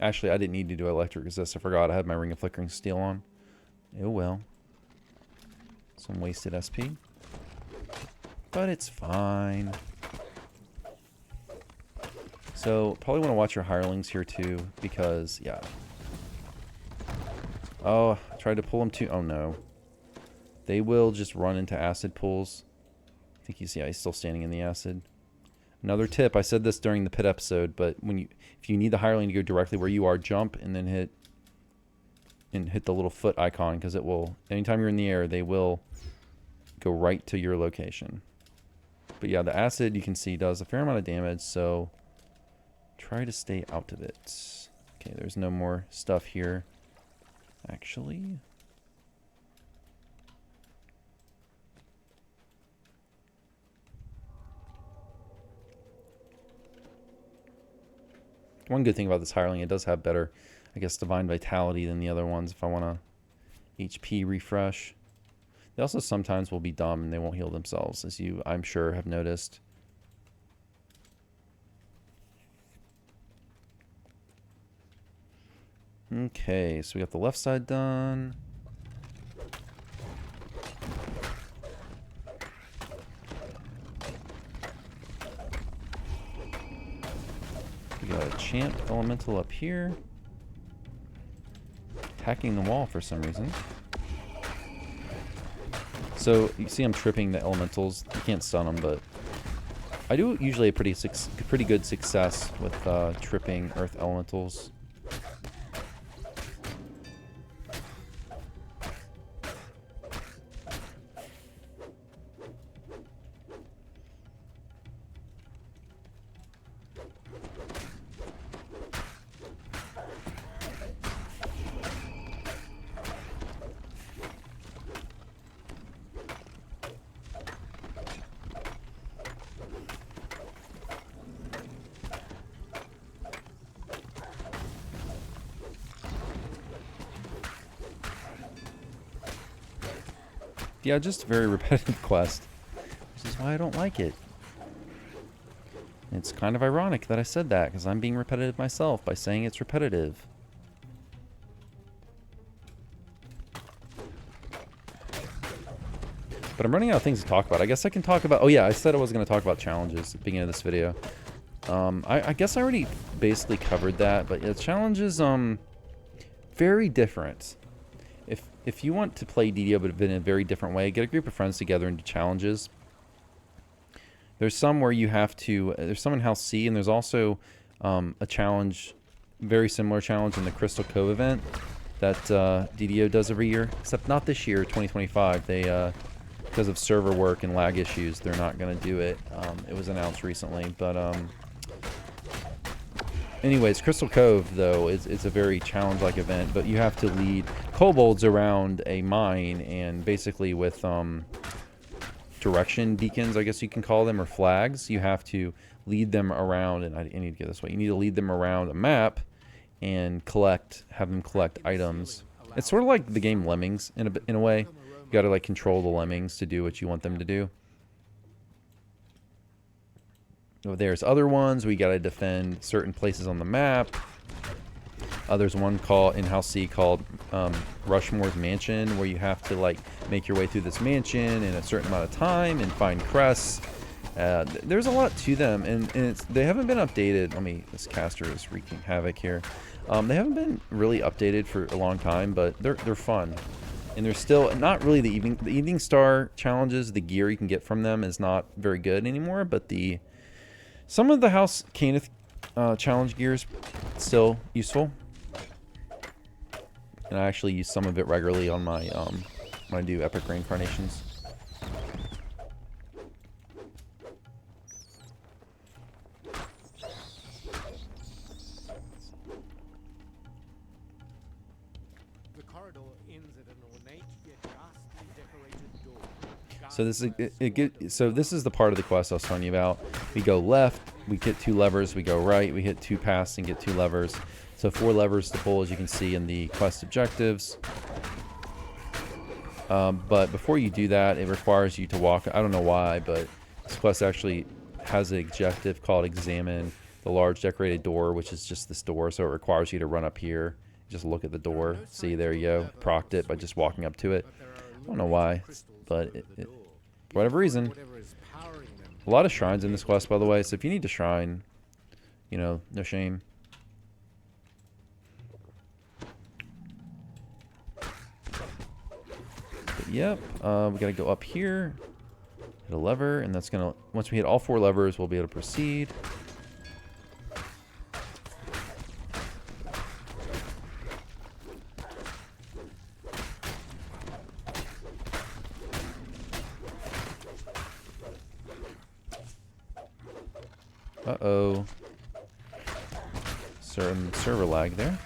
Actually, I didn't need to do electric resist. I forgot I had my Ring of Flickering Steel on. Oh well. Some wasted SP. But it's fine. So, probably want to watch your hirelings here too, because, yeah. Oh, I tried to pull them too. Oh no. They will just run into acid pools. I think you see he's still standing in the acid. Another tip, I said this during the pit episode, but if you need the hireling to go directly where you are, jump and then hit the little foot icon, because it will, anytime you're in the air, they will go right to your location. But yeah, the acid, you can see, does a fair amount of damage, so try to stay out of it. Okay, there's no more stuff here. Actually, one good thing about this hireling, it does have better, I guess, divine vitality than the other ones if I want to HP refresh. They also sometimes will be dumb and they won't heal themselves, as you, I'm sure, have noticed. Okay, so we got the left side done. We got a champ elemental up here. Attacking the wall for some reason. So, you see I'm tripping the elementals. You can't stun them, but I do usually a pretty good success with tripping earth elementals. Yeah, just a very repetitive quest, which is why I don't like it. It's kind of ironic that I said that, because I'm being repetitive myself by saying it's repetitive. But I'm running out of things to talk about. I guess I can talk about... Oh yeah, I said I was going to talk about challenges at the beginning of this video. I guess I already basically covered that, but yeah, challenges, very different. If you want to play DDO but in a very different way, get a group of friends together and do challenges. There's some where you have to... There's some in House C, and there's also a challenge, very similar challenge in the Crystal Cove event that DDO does every year. Except not this year, 2025. They, because of server work and lag issues, they're not going to do it. It was announced recently, but... anyways, Crystal Cove, though, it's a very challenge-like event, but you have to lead kobolds around a mine, and basically with direction beacons, I guess you can call them, or flags, you have to lead them around, and I need to get this way. You need to lead them around a map and have them collect items. It's sort of like the game Lemmings in a way. You got to like control the lemmings to do what you want them to do. There's other ones. We got to defend certain places on the map. There's one called in House C called Rushmore's Mansion, where you have to like make your way through this mansion in a certain amount of time and find crests. There's a lot to them, and they haven't been updated. This caster is wreaking havoc here. They haven't been really updated for a long time, but they're fun. And they're still not really the evening star challenges. The gear you can get from them is not very good anymore, but some of the House Caneth challenge gear is still useful. And I actually use some of it regularly on my when I do epic reincarnations. The corridor ends at an ornate yet ghastly decorated door. So this is the part of the quest I was telling you about. We go left, we hit 2 levers. We go right, we hit 2 paths and get 2 levers. So 4 levers to pull, as you can see in the quest objectives. But before you do that, it requires you to walk. I don't know why, but this quest actually has an objective called Examine the Large Decorated Door, which is just this door. So it requires you to run up here, just look at the door. See, there you go. Procced it by just walking up to it. I don't know why, but for whatever reason. A lot of shrines in this quest, by the way. So if you need to shrine, no shame. Yep, we gotta go up here, hit a lever, and that's gonna, once we hit all 4 levers, we'll be able to proceed. Uh-oh. Certain server lag there.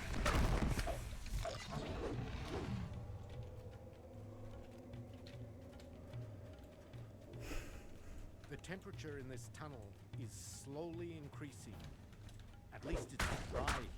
The temperature in this tunnel is slowly increasing. At least it's dry heat.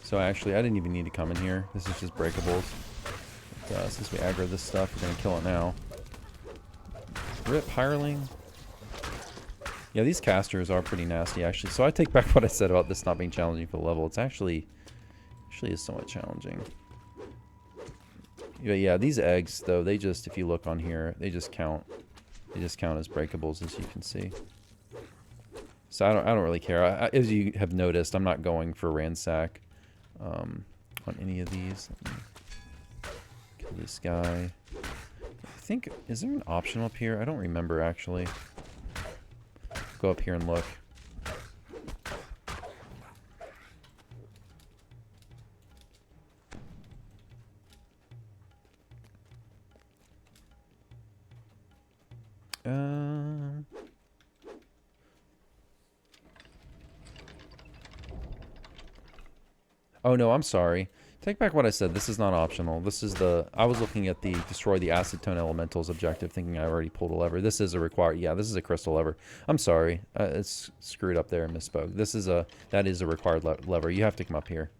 So actually, I didn't even need to come in here. This is just breakables. But, since we aggro this stuff, we're going to kill it now. Rip Hireling. Yeah, these casters are pretty nasty, actually. So I take back what I said about this not being challenging for the level. It's actually is somewhat challenging. Yeah, these eggs, though, they just, if you look on here, they just count. They just count as breakables, as you can see. So I don't really care. As you have noticed, I'm not going for ransack on any of these. Let me kill this guy. I think, is there an option up here? I don't remember, actually. Go up here and look. Oh no, I'm sorry. Take back what I said. This is not optional. This is I was looking at the destroy the acid tone elementals objective, thinking I already pulled a lever. This is a required. Yeah, this is a crystal lever. I'm sorry. It's screwed up there and misspoke. That is a required lever. You have to come up here.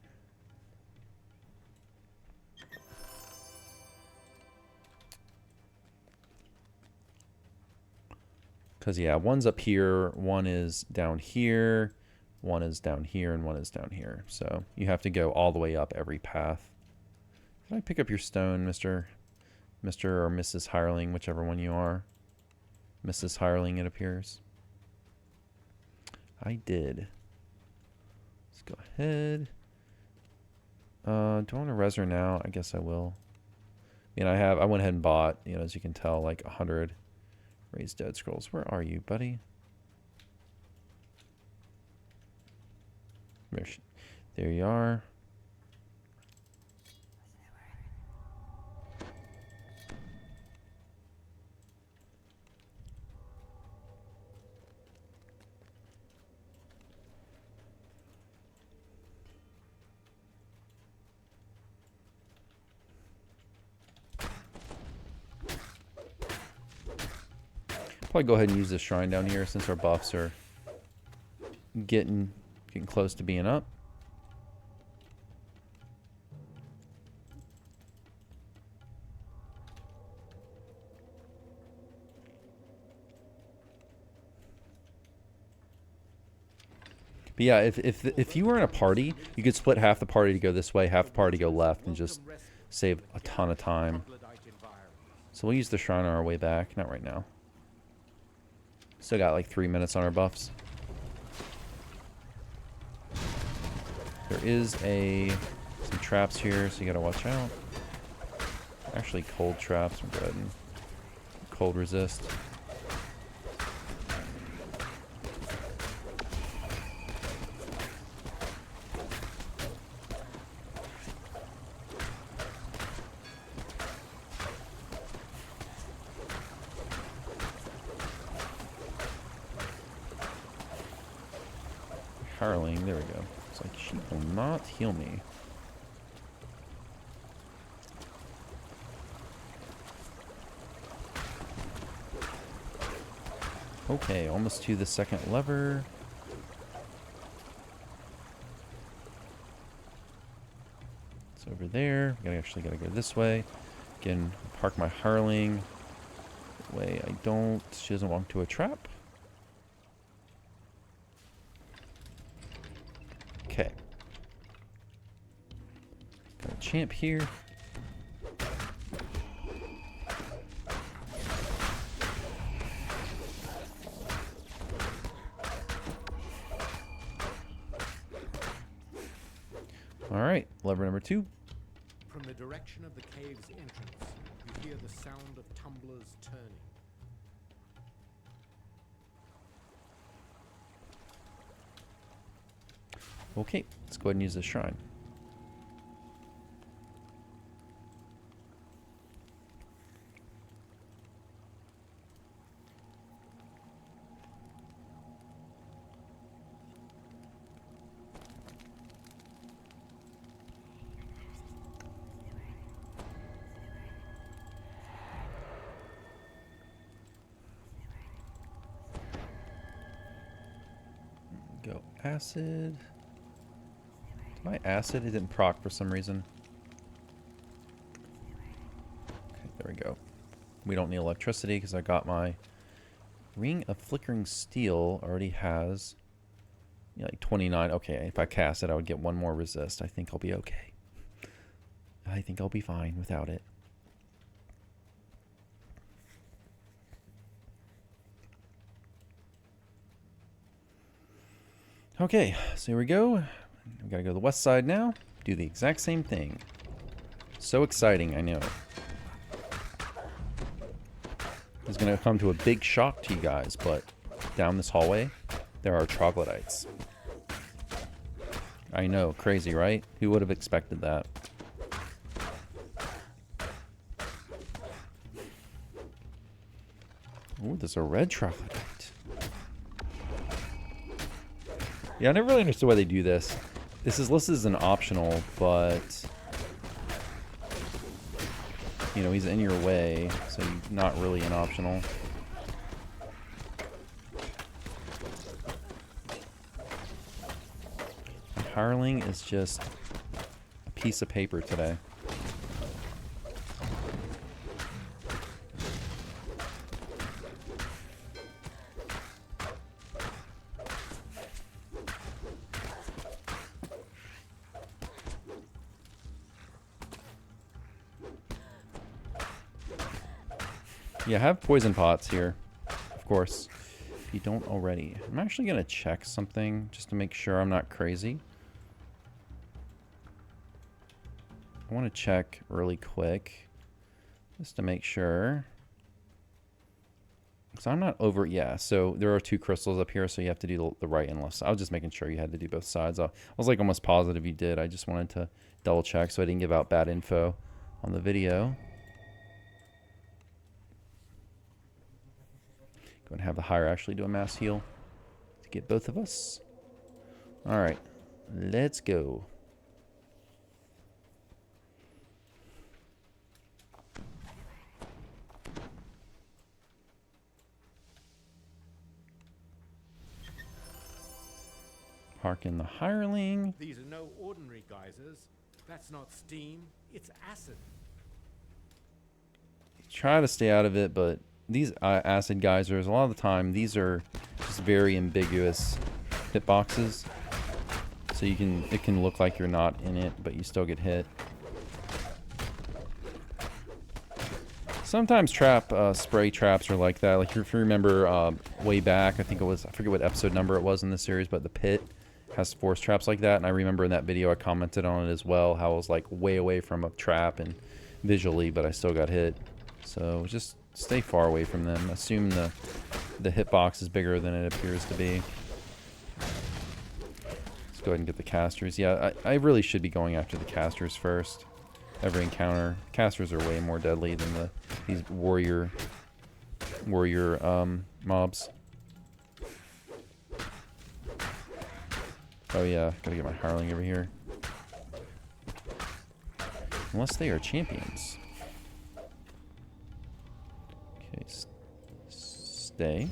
Because, yeah, one's up here, one is down here, one is down here, and one is down here. So you have to go all the way up every path. Did I pick up your stone, Mr. or Mrs. Hireling, whichever one you are? Mrs. Hireling, it appears. I did. Let's go ahead. Do I want to res her now? I guess I will. I mean, I went ahead and bought, you know, as you can tell, like 100 raised dead scrolls. Where are you, buddy? There you are. Probably go ahead and use this shrine down here since our buffs are getting close to being up. But yeah, if you were in a party, you could split half the party to go this way, half the party to go left, and just save a ton of time. So we'll use the shrine on our way back. Not right now. Still got like 3 minutes on our buffs. There is some traps here, so you gotta watch out. Actually, cold traps. We'll go ahead and cold resist. Harling, there we go. It's like she will not heal me. Okay, almost to the second lever. It's over there. I actually gotta go this way. Again, park my Harling. That way I don't. She doesn't walk into a trap. Okay. Got a champ here. Alright, lever number 2. From the direction of the cave's entrance, you hear the sound of tumblers turning. Okay, let's go ahead and use this shrine. Go acid. My acid, it didn't proc for some reason. Okay, there we go. We don't need electricity because I got my Ring of Flickering Steel already has like 29. Okay, if I cast it, I would get one more resist. I think I'll be okay. I think I'll be fine without it. Okay, so here we go. We gotta go to the west side now. Do the exact same thing. So exciting, I know. It's gonna come to a big shock to you guys, but down this hallway, there are troglodytes. I know, crazy, right? Who would have expected that? Ooh, there's a red troglodyte. Yeah, I never really understood why they do this. This is listed as an optional, but you know, he's in your way, so not really an optional. Harling is just a piece of paper today. Yeah, have poison pots here, of course, if you don't already. I'm actually going to check something just to make sure I'm not crazy. I want to check really quick just to make sure. So I'm not over, yeah, so there are 2 crystals up here, so you have to do the right and left side. I was just making sure you had to do both sides. I was like almost positive you did. I just wanted to double check so I didn't give out bad info on the video. Go and have the higher actually do a mass heal to get both of us. All right, let's go. Harken the hireling. These are no ordinary geysers. That's not steam, it's acid. Try to stay out of it, but these acid geysers, a lot of the time, these are just very ambiguous hitboxes. So it can look like you're not in it, but you still get hit. Sometimes spray traps are like that. Like if you remember way back, I think it was, I forget what episode number it was in this series, but the pit has force traps like that. And I remember in that video I commented on it as well, how I was like way away from a trap and visually, but I still got hit. So just stay far away from them. Assume the hitbox is bigger than it appears to be. Let's go ahead and get the casters. Yeah, I really should be going after the casters first. Every encounter, casters are way more deadly than these warrior mobs. Oh yeah, gotta get my hireling over here. Unless they are champions. Okay, stay.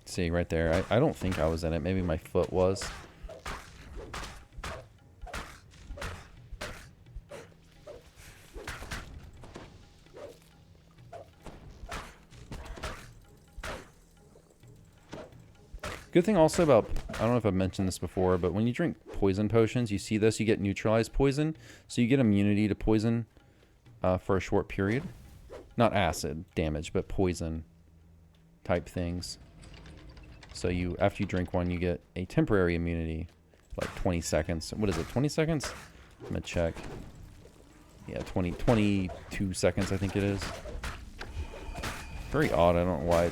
See, right there. I don't think I was in it. Maybe my foot was. Good thing also about, I don't know if I've mentioned this before, but when you drink poison potions, you see this, you get neutralized poison. So you get immunity to poison for a short period. Not acid damage, but poison type things. So after you drink one, you get a temporary immunity, like 20 seconds. What is it, 20 seconds? I'm gonna check. Yeah, 22 seconds, I think it is. Very odd, I don't know why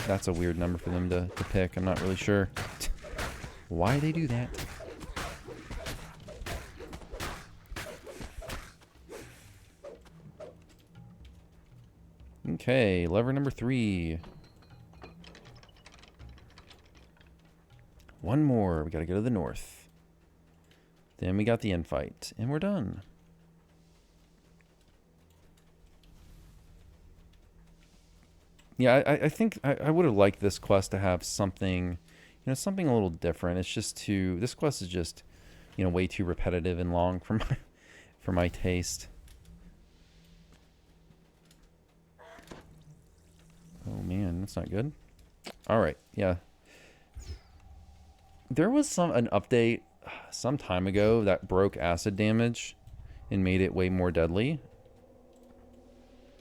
that's a weird number for them to pick. I'm not really sure why they do that. Okay, lever number 3. One more. We gotta go to the north. Then we got the end fight, and we're done. Yeah, I think I would have liked this quest to have something, something a little different. It's just this quest is just, way too repetitive and long for my taste. Oh man, that's not good. All right, yeah. There was an update some time ago that broke acid damage and made it way more deadly.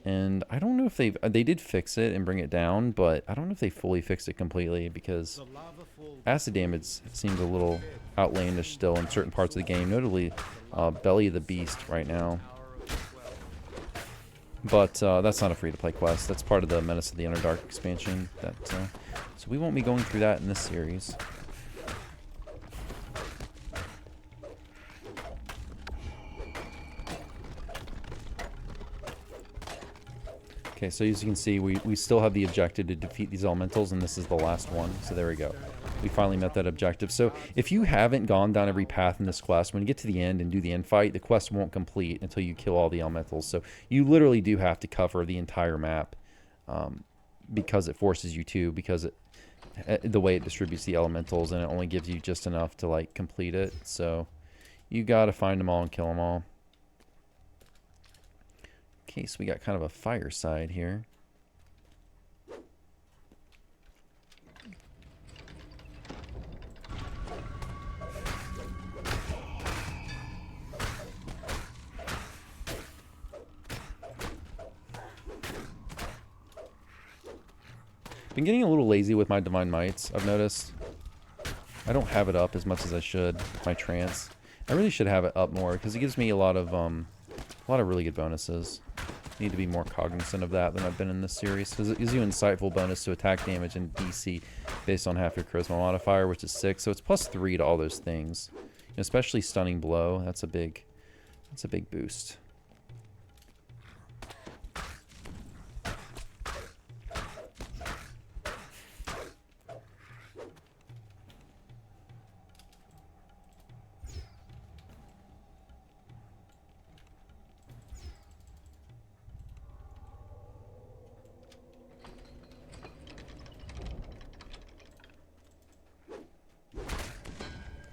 And I don't know if they did fix it and bring it down, but I don't know if they fully fixed it completely because acid damage seems a little outlandish still in certain parts of the game, notably Belly of the Beast right now. But that's not a free-to-play quest. That's part of the Menace of the Underdark expansion. So we won't be going through that in this series. Okay, so as you can see, we still have the objective to defeat these elementals, and this is the last one. So there we go. We finally met that objective. So if you haven't gone down every path in this quest, when you get to the end and do the end fight, the quest won't complete until you kill all the elementals. So you literally do have to cover the entire map because it forces you to, because the way it distributes the elementals, and it only gives you just enough to like complete it. So you got to find them all and kill them all. Okay, so we got kind of a fireside here. Been getting a little lazy with my Divine Mights, I've noticed. I don't have it up as much as I should with my Trance. I really should have it up more because it gives me a lot of really good bonuses. Need to be more cognizant of that than I've been in this series, because it gives you insightful bonus to attack damage and DC based on half your charisma modifier, which is 6. So it's +3 to all those things, especially stunning blow. That's a big boost.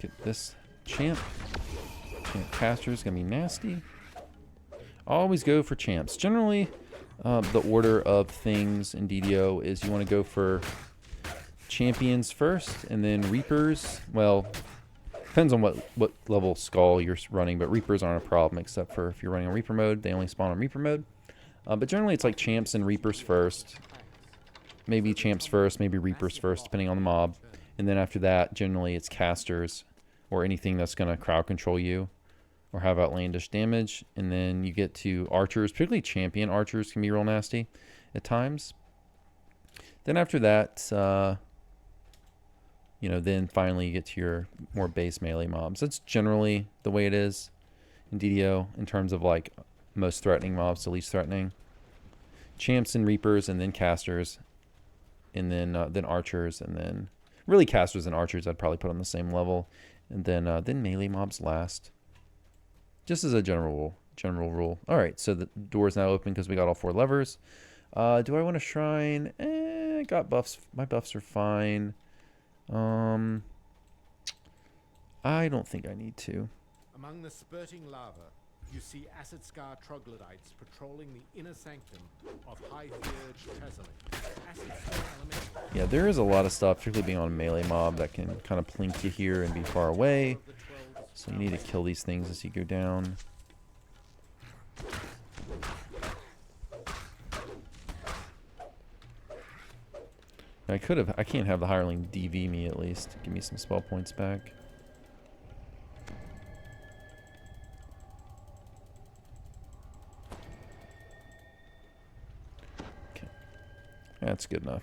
Get this champ. Champ caster is going to be nasty. Always go for champs. Generally, the order of things in DDO is you want to go for champions first, and then reapers. Well, depends on what level skull you're running, but reapers aren't a problem, except for if you're running on reaper mode. They only spawn on reaper mode. But generally, it's like champs and reapers first. Maybe champs first, maybe reapers first, depending on the mob. And then after that, generally, it's casters or anything that's going to crowd control you or have outlandish damage. And then you get to archers, particularly champion archers can be real nasty at times. Then after that, then finally you get to your more base melee mobs. That's generally the way it is in DDO in terms of like most threatening mobs to least threatening. Champs and reapers, and then casters, and then archers, and then really casters and archers I'd probably put on the same level, and then melee mobs last. Just as a general rule. All right, so the door's now open because we got all 4 levers. Do I want a shrine? I got buffs. My buffs are fine. I don't think I need to. Among the spurting lava, you see acid scar troglodytes patrolling the inner sanctum of high-feared Tresseling. Acid scar elemental. Yeah, there is a lot of stuff, particularly being on a melee mob, that can kind of plink you here and be far away. So you need to kill these things as you go down. I can't have the hireling DV me at least. Give me some spell points back. Okay. That's good enough.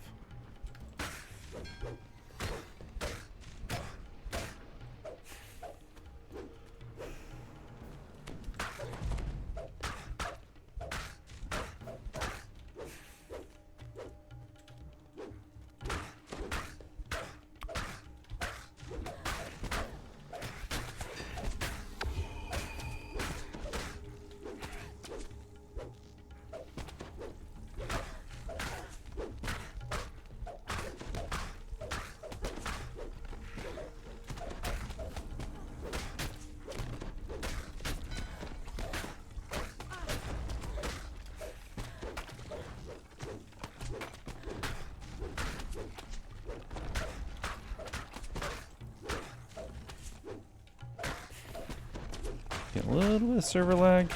Get a little bit of server lag.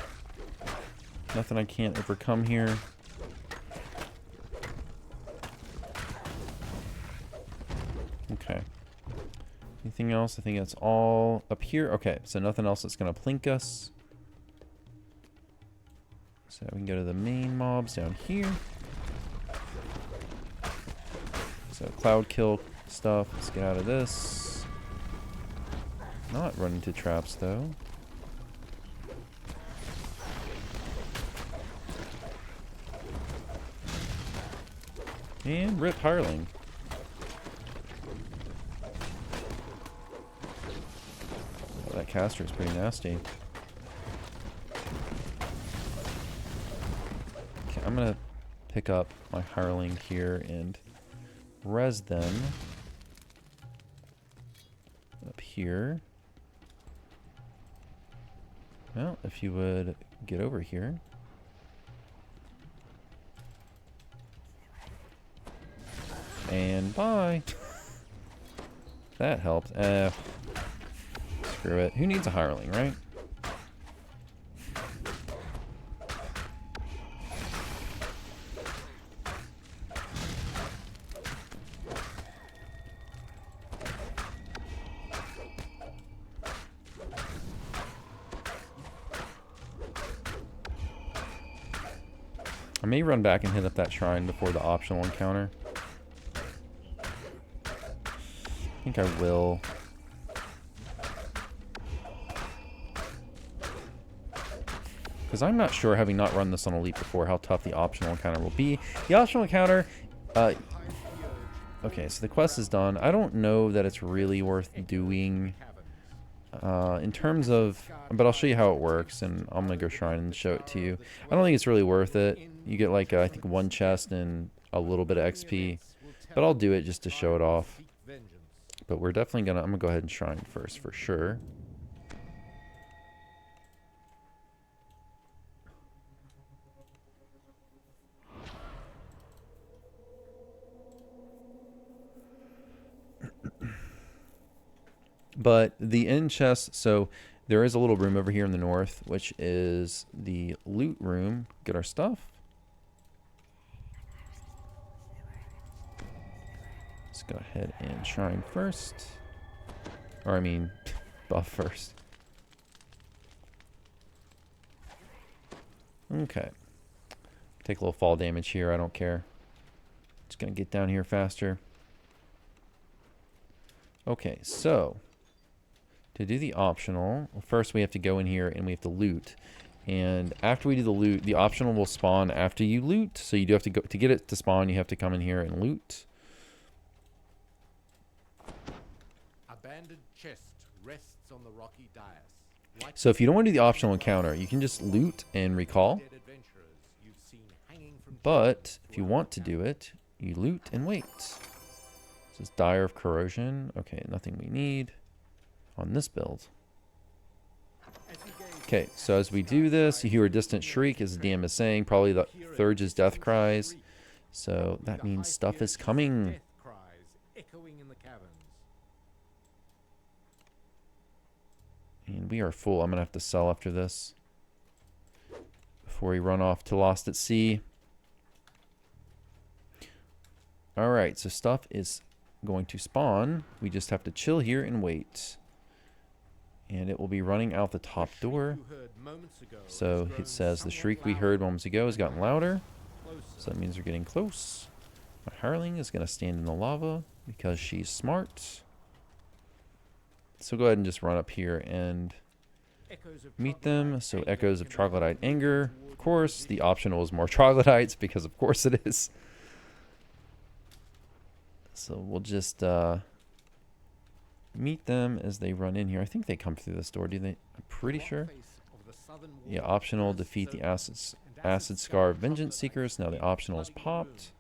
Nothing I can't overcome here. Okay. Anything else? I think that's all up here. Okay, so nothing else that's going to plink us. So we can go to the main mobs down here. So cloud kill stuff. Let's get out of this. Not run into traps though. And rip hireling. Oh, that caster is pretty nasty. Okay, I'm gonna pick up my hireling here and res them up here. Well, if you would get over here. And bye. That helped. Screw it. Who needs a hireling, right? I may run back and hit up that shrine before the optional encounter. I think I will. Because I'm not sure, having not run this on Elite before, how tough the optional encounter will be. The optional encounter... okay, so the quest is done. I don't know that it's really worth doing in terms of... But I'll show you how it works, and I'm going to go shrine and show it to you. I don't think it's really worth it. You get like, I think, one chest and a little bit of XP. But I'll do it just to show it off. But we're definitely going to... I'm going to go ahead and shrine first for sure. But the end chest, so there is a little room over here in the north, which is the loot room. Get our stuff. Let's go ahead and shrine first. Or I mean, buff first. Okay. Take a little fall damage here, I don't care. Just gonna get down here faster. Okay, so... to do the optional, first we have to go in here and we have to loot. And after we do the loot, the optional will spawn after you loot. So you do have to go, to get it to spawn, you have to come in here and loot. Abandoned chest rests on the rocky dais. So if you don't want to do the optional encounter, you can just loot and recall. But if you want to do it, you loot and wait. This is Dire of Corrosion. Okay, nothing we need on this build. Okay, so as we do this, you hear a distant shriek, as the DM is saying, probably the Thurge's death cries. So that means stuff is coming. And we are full. I'm going to have to sell after this before we run off to Lost at Sea. Alright, so stuff is going to spawn. We just have to chill here and wait. And it will be running out the top door. So it says the shriek we heard moments ago has gotten louder. So that means we're getting close. My hireling is going to stand in the lava because she's smart. So go ahead and just run up here and meet them. So Echoes of Troglodyte Anger. Of course, the optional is more troglodytes because of course it is. So we'll just meet them as they run in here. I think they come through this door, do they? I'm pretty sure. Yeah, optional, defeat the Acid Scar Vengeance Seekers. Now the optional is popped.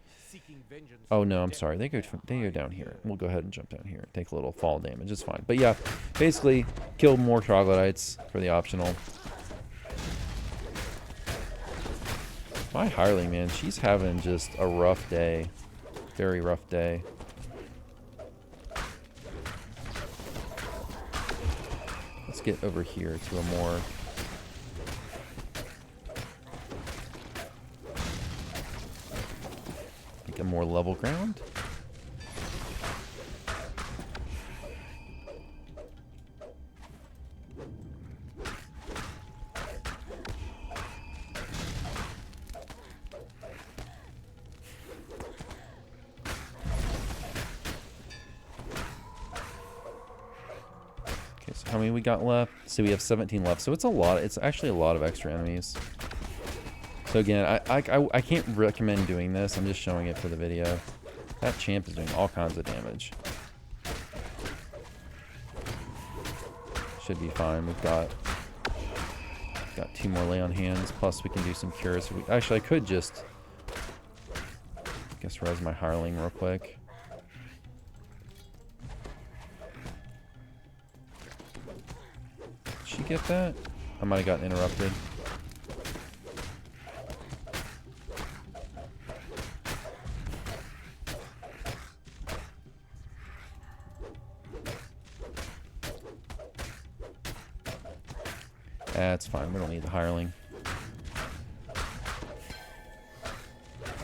Oh no, I'm sorry. They go down here. We'll go ahead and jump down here. Take a little fall damage. It's fine. But yeah, basically, kill more troglodytes for the optional. My hireling, man, she's having just a rough day. Very rough day. Let's get over here to a more... like a more level ground. How many we got left? So we have 17 left. So it's a lot. It's actually a lot of extra enemies. So again, I can't recommend doing this. I'm just showing it for the video. That champ is doing all kinds of damage. Should be fine. We've got 2 more lay on hands. Plus we can do some cures. Actually, I could just, I guess, res my hireling real quick. Did she get that? I might have gotten interrupted. That's fine. We don't need the hireling.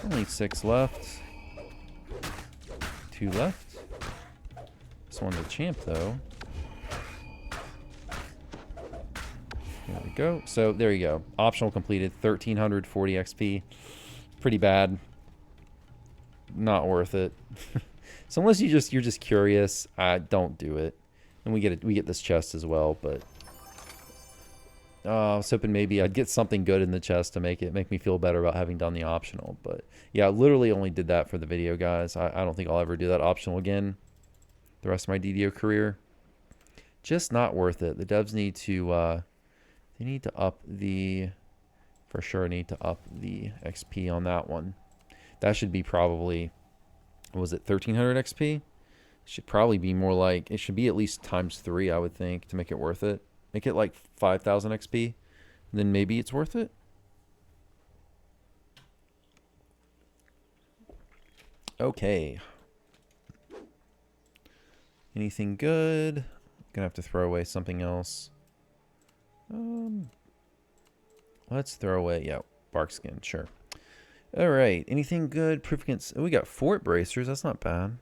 Only 6 left. 2 left. This one's a champ, though. There we go. So there you go. Optional completed. 1340 XP. pretty bad. Not worth it. So unless you're just curious, don't do it. And we get this chest as well, but I was hoping maybe I'd get something good in the chest to make me feel better about having done the optional. But yeah, I literally only did that for the video, guys. I don't think I'll ever do that optional again the rest of my DDO career. Just not worth it. The devs need to they need to up the, for sure need to up the XP on that one. That should be probably, what was it, 1300 XP? It should probably be more like, it should be at least ×3, I would think, to make it worth it. Make it like 5000 XP, then maybe it's worth it. Okay. Anything good? Gonna have to throw away something else. Let's throw away, yeah, bark skin, sure. All right, anything good? Proof against, oh, we got fort bracers, that's not bad.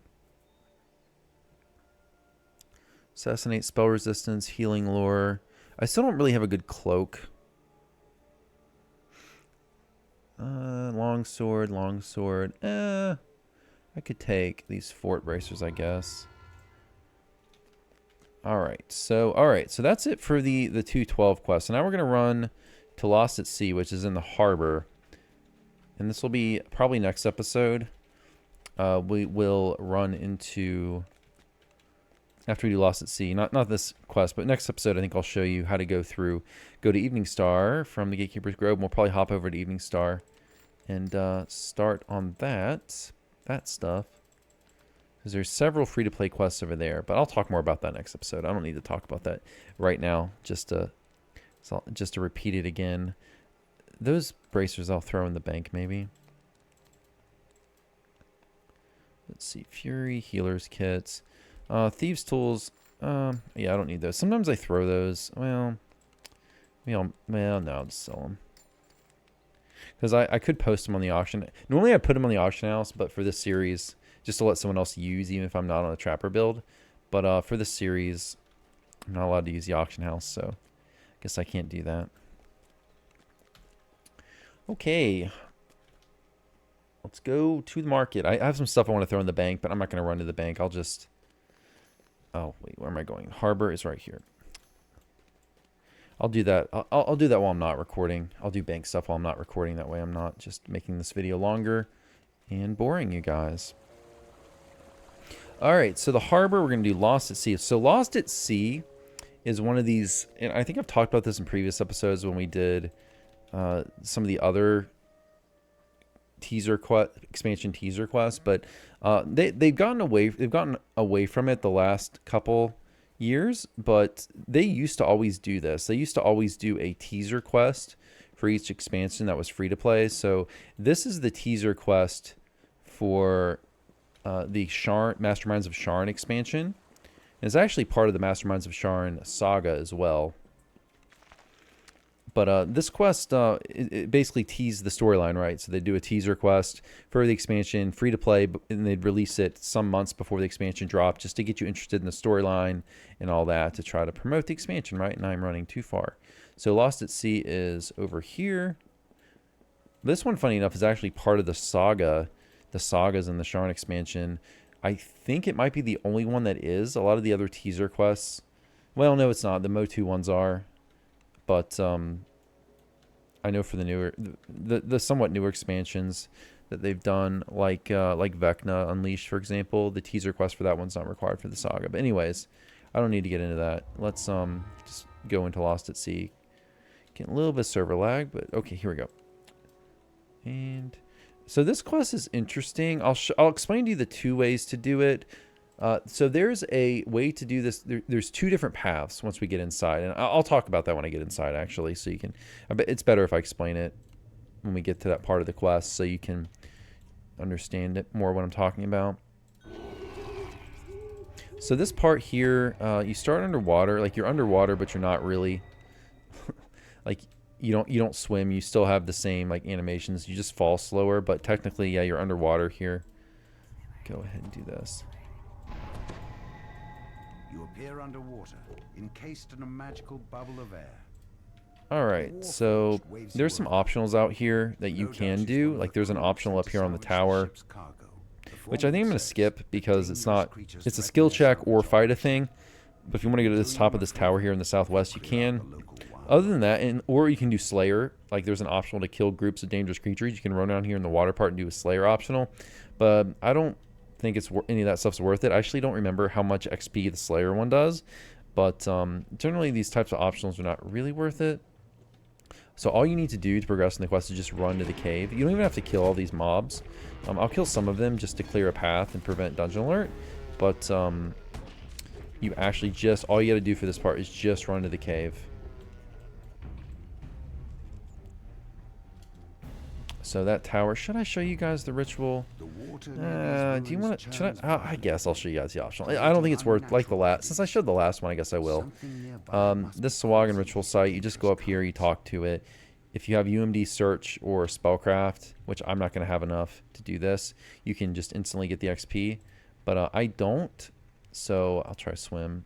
Assassinate, spell resistance, healing lore. I still don't really have a good cloak. Longsword, longsword. I could take these fort bracers, I guess. All right, so that's it for the 212 quest. So now we're gonna run to Lost at Sea, which is in the harbor, and this will be probably next episode. We will run into, after we do Lost at Sea, not this quest, but next episode, I think I'll show you how to go to Evening Star from the Gatekeeper's Grove. And we'll probably hop over to Evening Star and start on that stuff. Because there's several free-to-play quests over there, but I'll talk more about that next episode. I don't need to talk about that right now, just to repeat it again. Those bracers I'll throw in the bank, maybe. Let's see, Fury, Healer's Kits. Thieves' Tools, yeah, I don't need those. Sometimes I throw those. Well, no, I'll just sell them. Because I could post them on the auction. Normally I put them on the auction house, but for this series, just to let someone else use, even if I'm not on a trapper build. But for this series, I'm not allowed to use the auction house, so I guess I can't do that. Okay. Let's go to the market. I have some stuff I want to throw in the bank, but I'm not going to run to the bank. I'll just... Oh, wait, where am I going? Harbor is right here. I'll do that. I'll do that while I'm not recording. I'll do bank stuff while I'm not recording. That way I'm not just making this video longer and boring you guys. All right, so the harbor, we're going to do Lost at Sea. So Lost at Sea is one of these, and I think I've talked about this in previous episodes when we did some of the other expansion teaser quests, but they've gotten away from it the last couple years, but they used to always do this. They used to always do a teaser quest for each expansion that was free to play. So this is the teaser quest for the Masterminds of Sharn expansion. And it's actually part of the Masterminds of Sharn saga as well. But this quest, it basically teased the storyline, right? So they do a teaser quest for the expansion, free to play, and they'd release it some months before the expansion dropped just to get you interested in the storyline and all that to try to promote the expansion, right? And I'm running too far. So Lost at Sea is over here. This one, funny enough, is actually part of the saga. The sagas in the Sharn expansion. I think it might be the only one that is. A lot of the other teaser quests, well, no, it's not. The Motu ones are. But I know for the newer, the somewhat newer expansions that they've done, like Vecna Unleashed, for example, the teaser quest for that one's not required for the saga. But anyways, I don't need to get into that. Let's just go into Lost at Sea. Getting a little bit of server lag, but okay, here we go. And so this quest is interesting. I'll explain to you the two ways to do it. So there's a way to do this. There's two different paths once we get inside. And I'll talk about that when I get inside, actually. So you can, it's better if I explain it when we get to that part of the quest so you can understand it more what I'm talking about. So this part here, you start underwater. Like you're underwater, but you're not really. Like you don't swim. You still have the same like animations. You just fall slower. But technically, yeah, you're underwater here. Go ahead and do this. You appear underwater, encased in a magical bubble of air. Alright, so there's some optionals out here that you can do. Like there's an optional up here on the tower, which I think I'm going to skip because it's a skill check or fight a thing. But if you want to go to this top of this tower here in the southwest, you can. Other than that, or you can do Slayer. Like there's an optional to kill groups of dangerous creatures. You can run down here in the water part and do a Slayer optional. But I don't think any of that stuff's worth it. I actually don't remember how much XP the Slayer one does. But generally these types of optionals are not really worth it. So all you need to do to progress in the quest is just run to the cave. You don't even have to kill all these mobs. I'll kill some of them just to clear a path and prevent dungeon alert. But you actually all you got to do for this part is just run to the cave. So that tower, should I show you guys the ritual? Do you want to, I guess I'll show you guys the optional. I don't think it's worth, like the last, since I showed the last one, I guess I will. This Sawagan ritual site, you just go up here, you talk to it. If you have UMD search or spellcraft, which I'm not going to have enough to do this, you can just instantly get the XP. But I don't, so I'll try swim.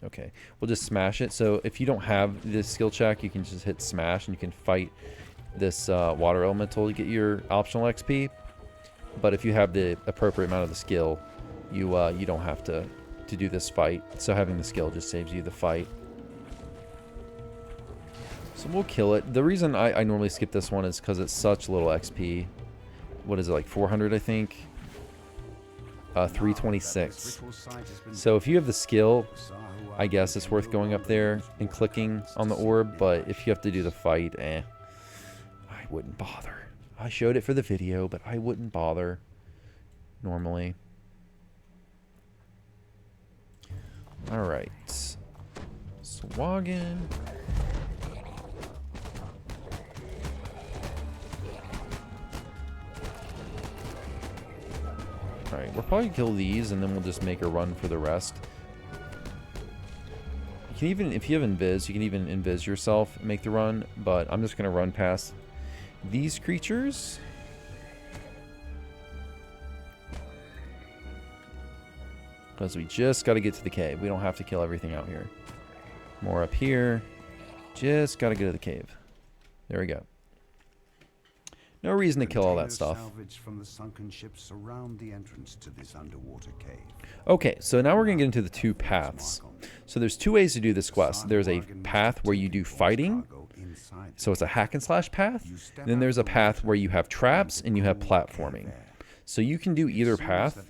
Okay, we'll just smash it. So if you don't have this skill check, you can just hit smash and you can fight this water elemental to get your optional XP. But if you have the appropriate amount of the skill, you don't have to do this fight. So having the skill just saves you the fight. So we'll kill it. The reason I normally skip this one is because it's such little XP. What is it, like 400 I think? 326. So if you have the skill, I guess it's worth going up there and clicking on the orb. But if you have to do the fight, I wouldn't bother. I showed it for the video, but I wouldn't bother normally. Alright. Sawagan. Alright, we'll probably kill these and then we'll just make a run for the rest. You can even, if you have invis, you can even invis yourself and make the run, but I'm just going to run past these creatures. Because we just got to get to the cave. We don't have to kill everything out here. More up here. Just got to get to the cave. There we go. No reason to kill all that stuff. From the sunken ships surround the entrance to this underwater cave. Okay, so now we're going to get into the two paths. So there's two ways to do this quest. There's a path where you do fighting. So it's a hack and slash path. And then there's a path where you have traps and you have platforming. So you can do either path.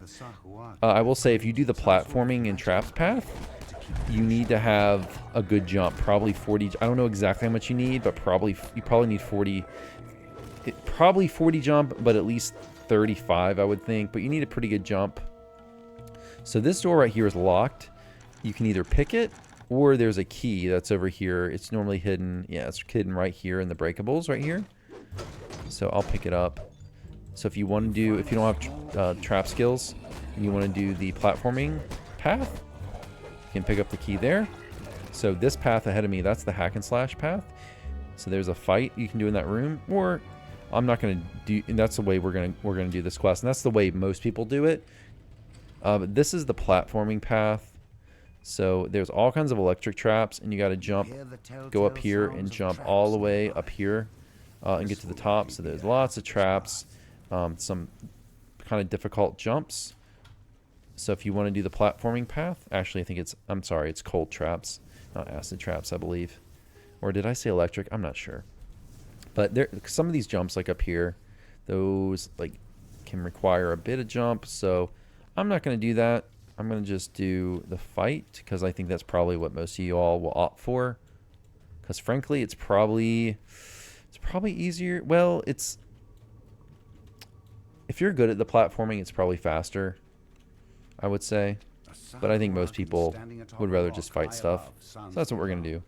I will say if you do the platforming and traps path, you need to have a good jump. Probably 40. I don't know exactly how much you need, but you probably need 40. Probably 40 jump, but at least 35 I would think. But you need a pretty good jump. So this door right here is locked. You can either pick it, or there's a key that's over here. It's normally hidden. Yeah, it's hidden right here in the breakables right here. So I'll pick it up. So if you want to do, if you don't have trap skills, and you want to do the platforming path, you can pick up the key there. So this path ahead of me, that's the hack and slash path. So there's a fight you can do in that room, or I'm not going to do, and that's the way we're going to do this quest, and that's the way most people do it. But this is the platforming path. So there's all kinds of electric traps, and you got to jump, go up here and jump all the way up here and get to the top. So there's lots of traps, some kind of difficult jumps. So if you want to do the platforming path, actually I think it's cold traps, not acid traps, I believe. Or did I say electric? I'm not sure. But there, some of these jumps like up here, those like can require a bit of jump. So I'm not going to do that. I'm going to just do the fight because I think that's probably what most of you all will opt for. Because frankly, it's probably easier. Well, if you're good at the platforming, it's probably faster, I would say. But I think most people would rather just fight stuff. So that's what we're going to do.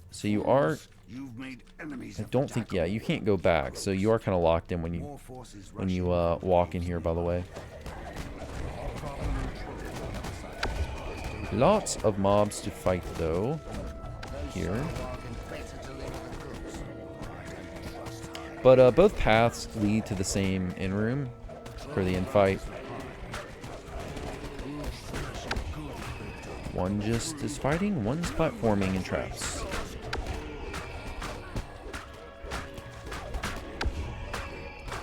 So you are, I don't think, yeah, you can't go back. So you are kind of locked in when you walk in here, by the way. Lots of mobs to fight, though, here. But both paths lead to the same inn room for the inn fight. One just is fighting, one's platforming and traps.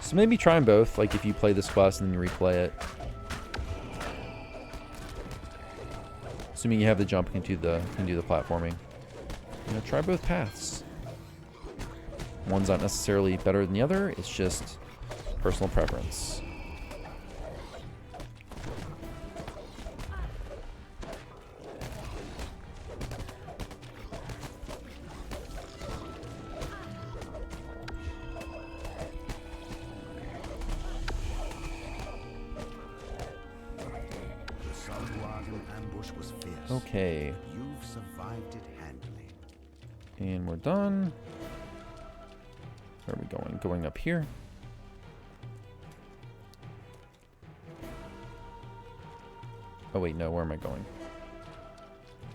So maybe try them both, like if you play this quest and then you replay it. Assuming you have the jump and can do the platforming. You know, try both paths. One's not necessarily better than the other, it's just personal preference. Okay. You've survived it handily. And we're done. Where are we going? Going up here. Oh wait, no, where am I going?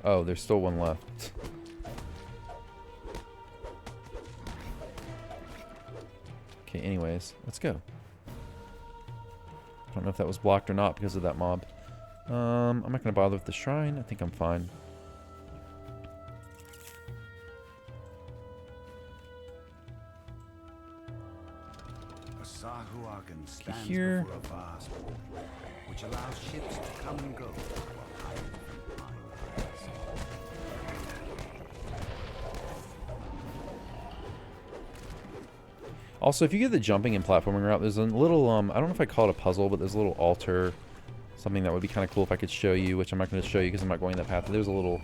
Oh, there's still one left. Okay, anyways, let's go. I don't know if that was blocked or not because of that mob. I'm not going to bother with the shrine. I think I'm fine. Here. Before a vast wall, which allows ships to come and go while hiding from eyes. Also, if you get the jumping and platforming route, there's a little, I don't know if I call it a puzzle, but there's a little altar. Something that would be kind of cool if I could show you, which I'm not going to show you because I'm not going that path. There's a little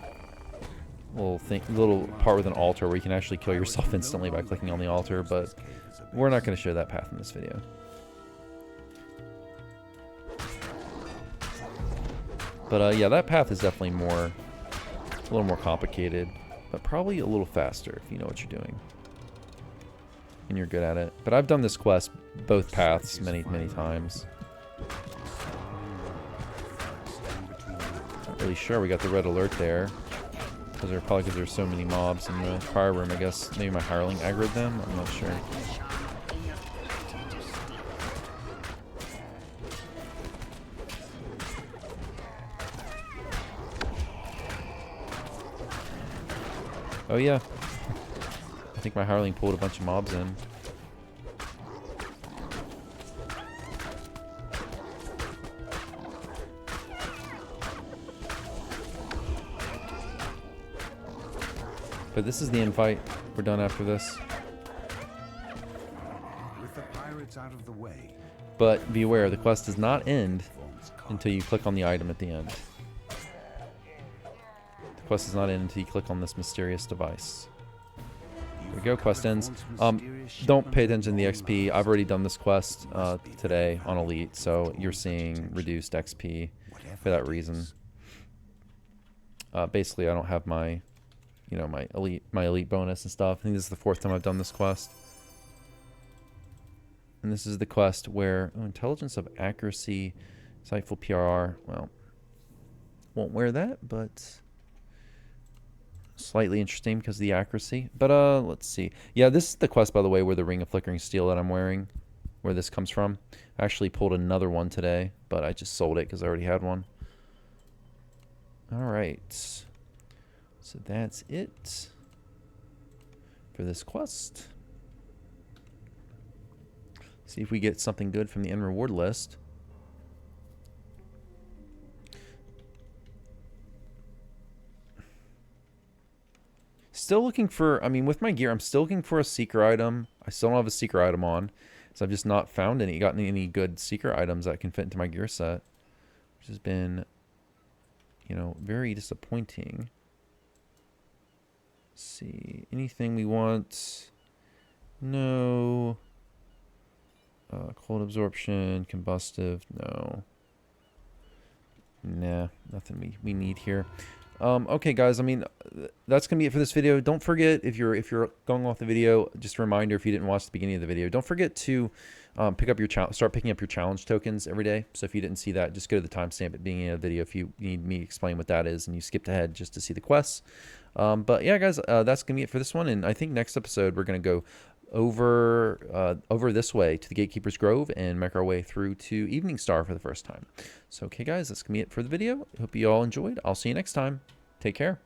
part with an altar where you can actually kill yourself instantly by clicking on the altar, but we're not going to show that path in this video. But yeah, that path is definitely a little more complicated, but probably a little faster if you know what you're doing. And you're good at it. But I've done this quest, both paths, many times. Not really sure. We got the red alert there. Probably because there's so many mobs in the fire room, I guess. Maybe my hireling aggroed them? I'm not sure. Oh yeah, I think my hireling pulled a bunch of mobs in. But this is the end fight. We're done after this. With the pirates out of the way. But be aware, the quest does not end until you click on the item at the end. Quest does not end until you click on this mysterious device. There we go, quest ends. Don't pay attention to the XP. I've already done this quest today on Elite, so you're seeing reduced XP for that reason. Basically, I don't have my, my elite bonus and stuff. I think this is the 4th time I've done this quest. And this is the quest where intelligence of accuracy, insightful PRR. Well, won't wear that, but slightly interesting because of the accuracy. But let's see. Yeah, this is the quest, by the way, where the ring of flickering steel that I'm wearing, where this comes from. I actually pulled another one today, but I just sold it because I already had one. All right. So that's it for this quest. See if we get something good from the end reward list. Still looking for, with my gear, I'm still looking for a seeker item. I still don't have a seeker item on, so I've just not found gotten any good seeker items that can fit into my gear set, which has been, very disappointing. Let's see, anything we want? No. Cold absorption, combustive, no. Nah, nothing we need here. Okay, guys. That's gonna be it for this video. Don't forget, if you're going off the video, just a reminder, if you didn't watch the beginning of the video, don't forget to start picking up your challenge tokens every day. So if you didn't see that, just go to the timestamp at the beginning of the video if you need me to explain what that is, and you skipped ahead just to see the quests. But yeah, guys, that's gonna be it for this one. And I think next episode we're gonna go over this way to the Gatekeeper's Grove and make our way through to Evening Star for the first time. So okay, guys, that's gonna be it for the video. Hope you all enjoyed. I'll see you next time. Take care.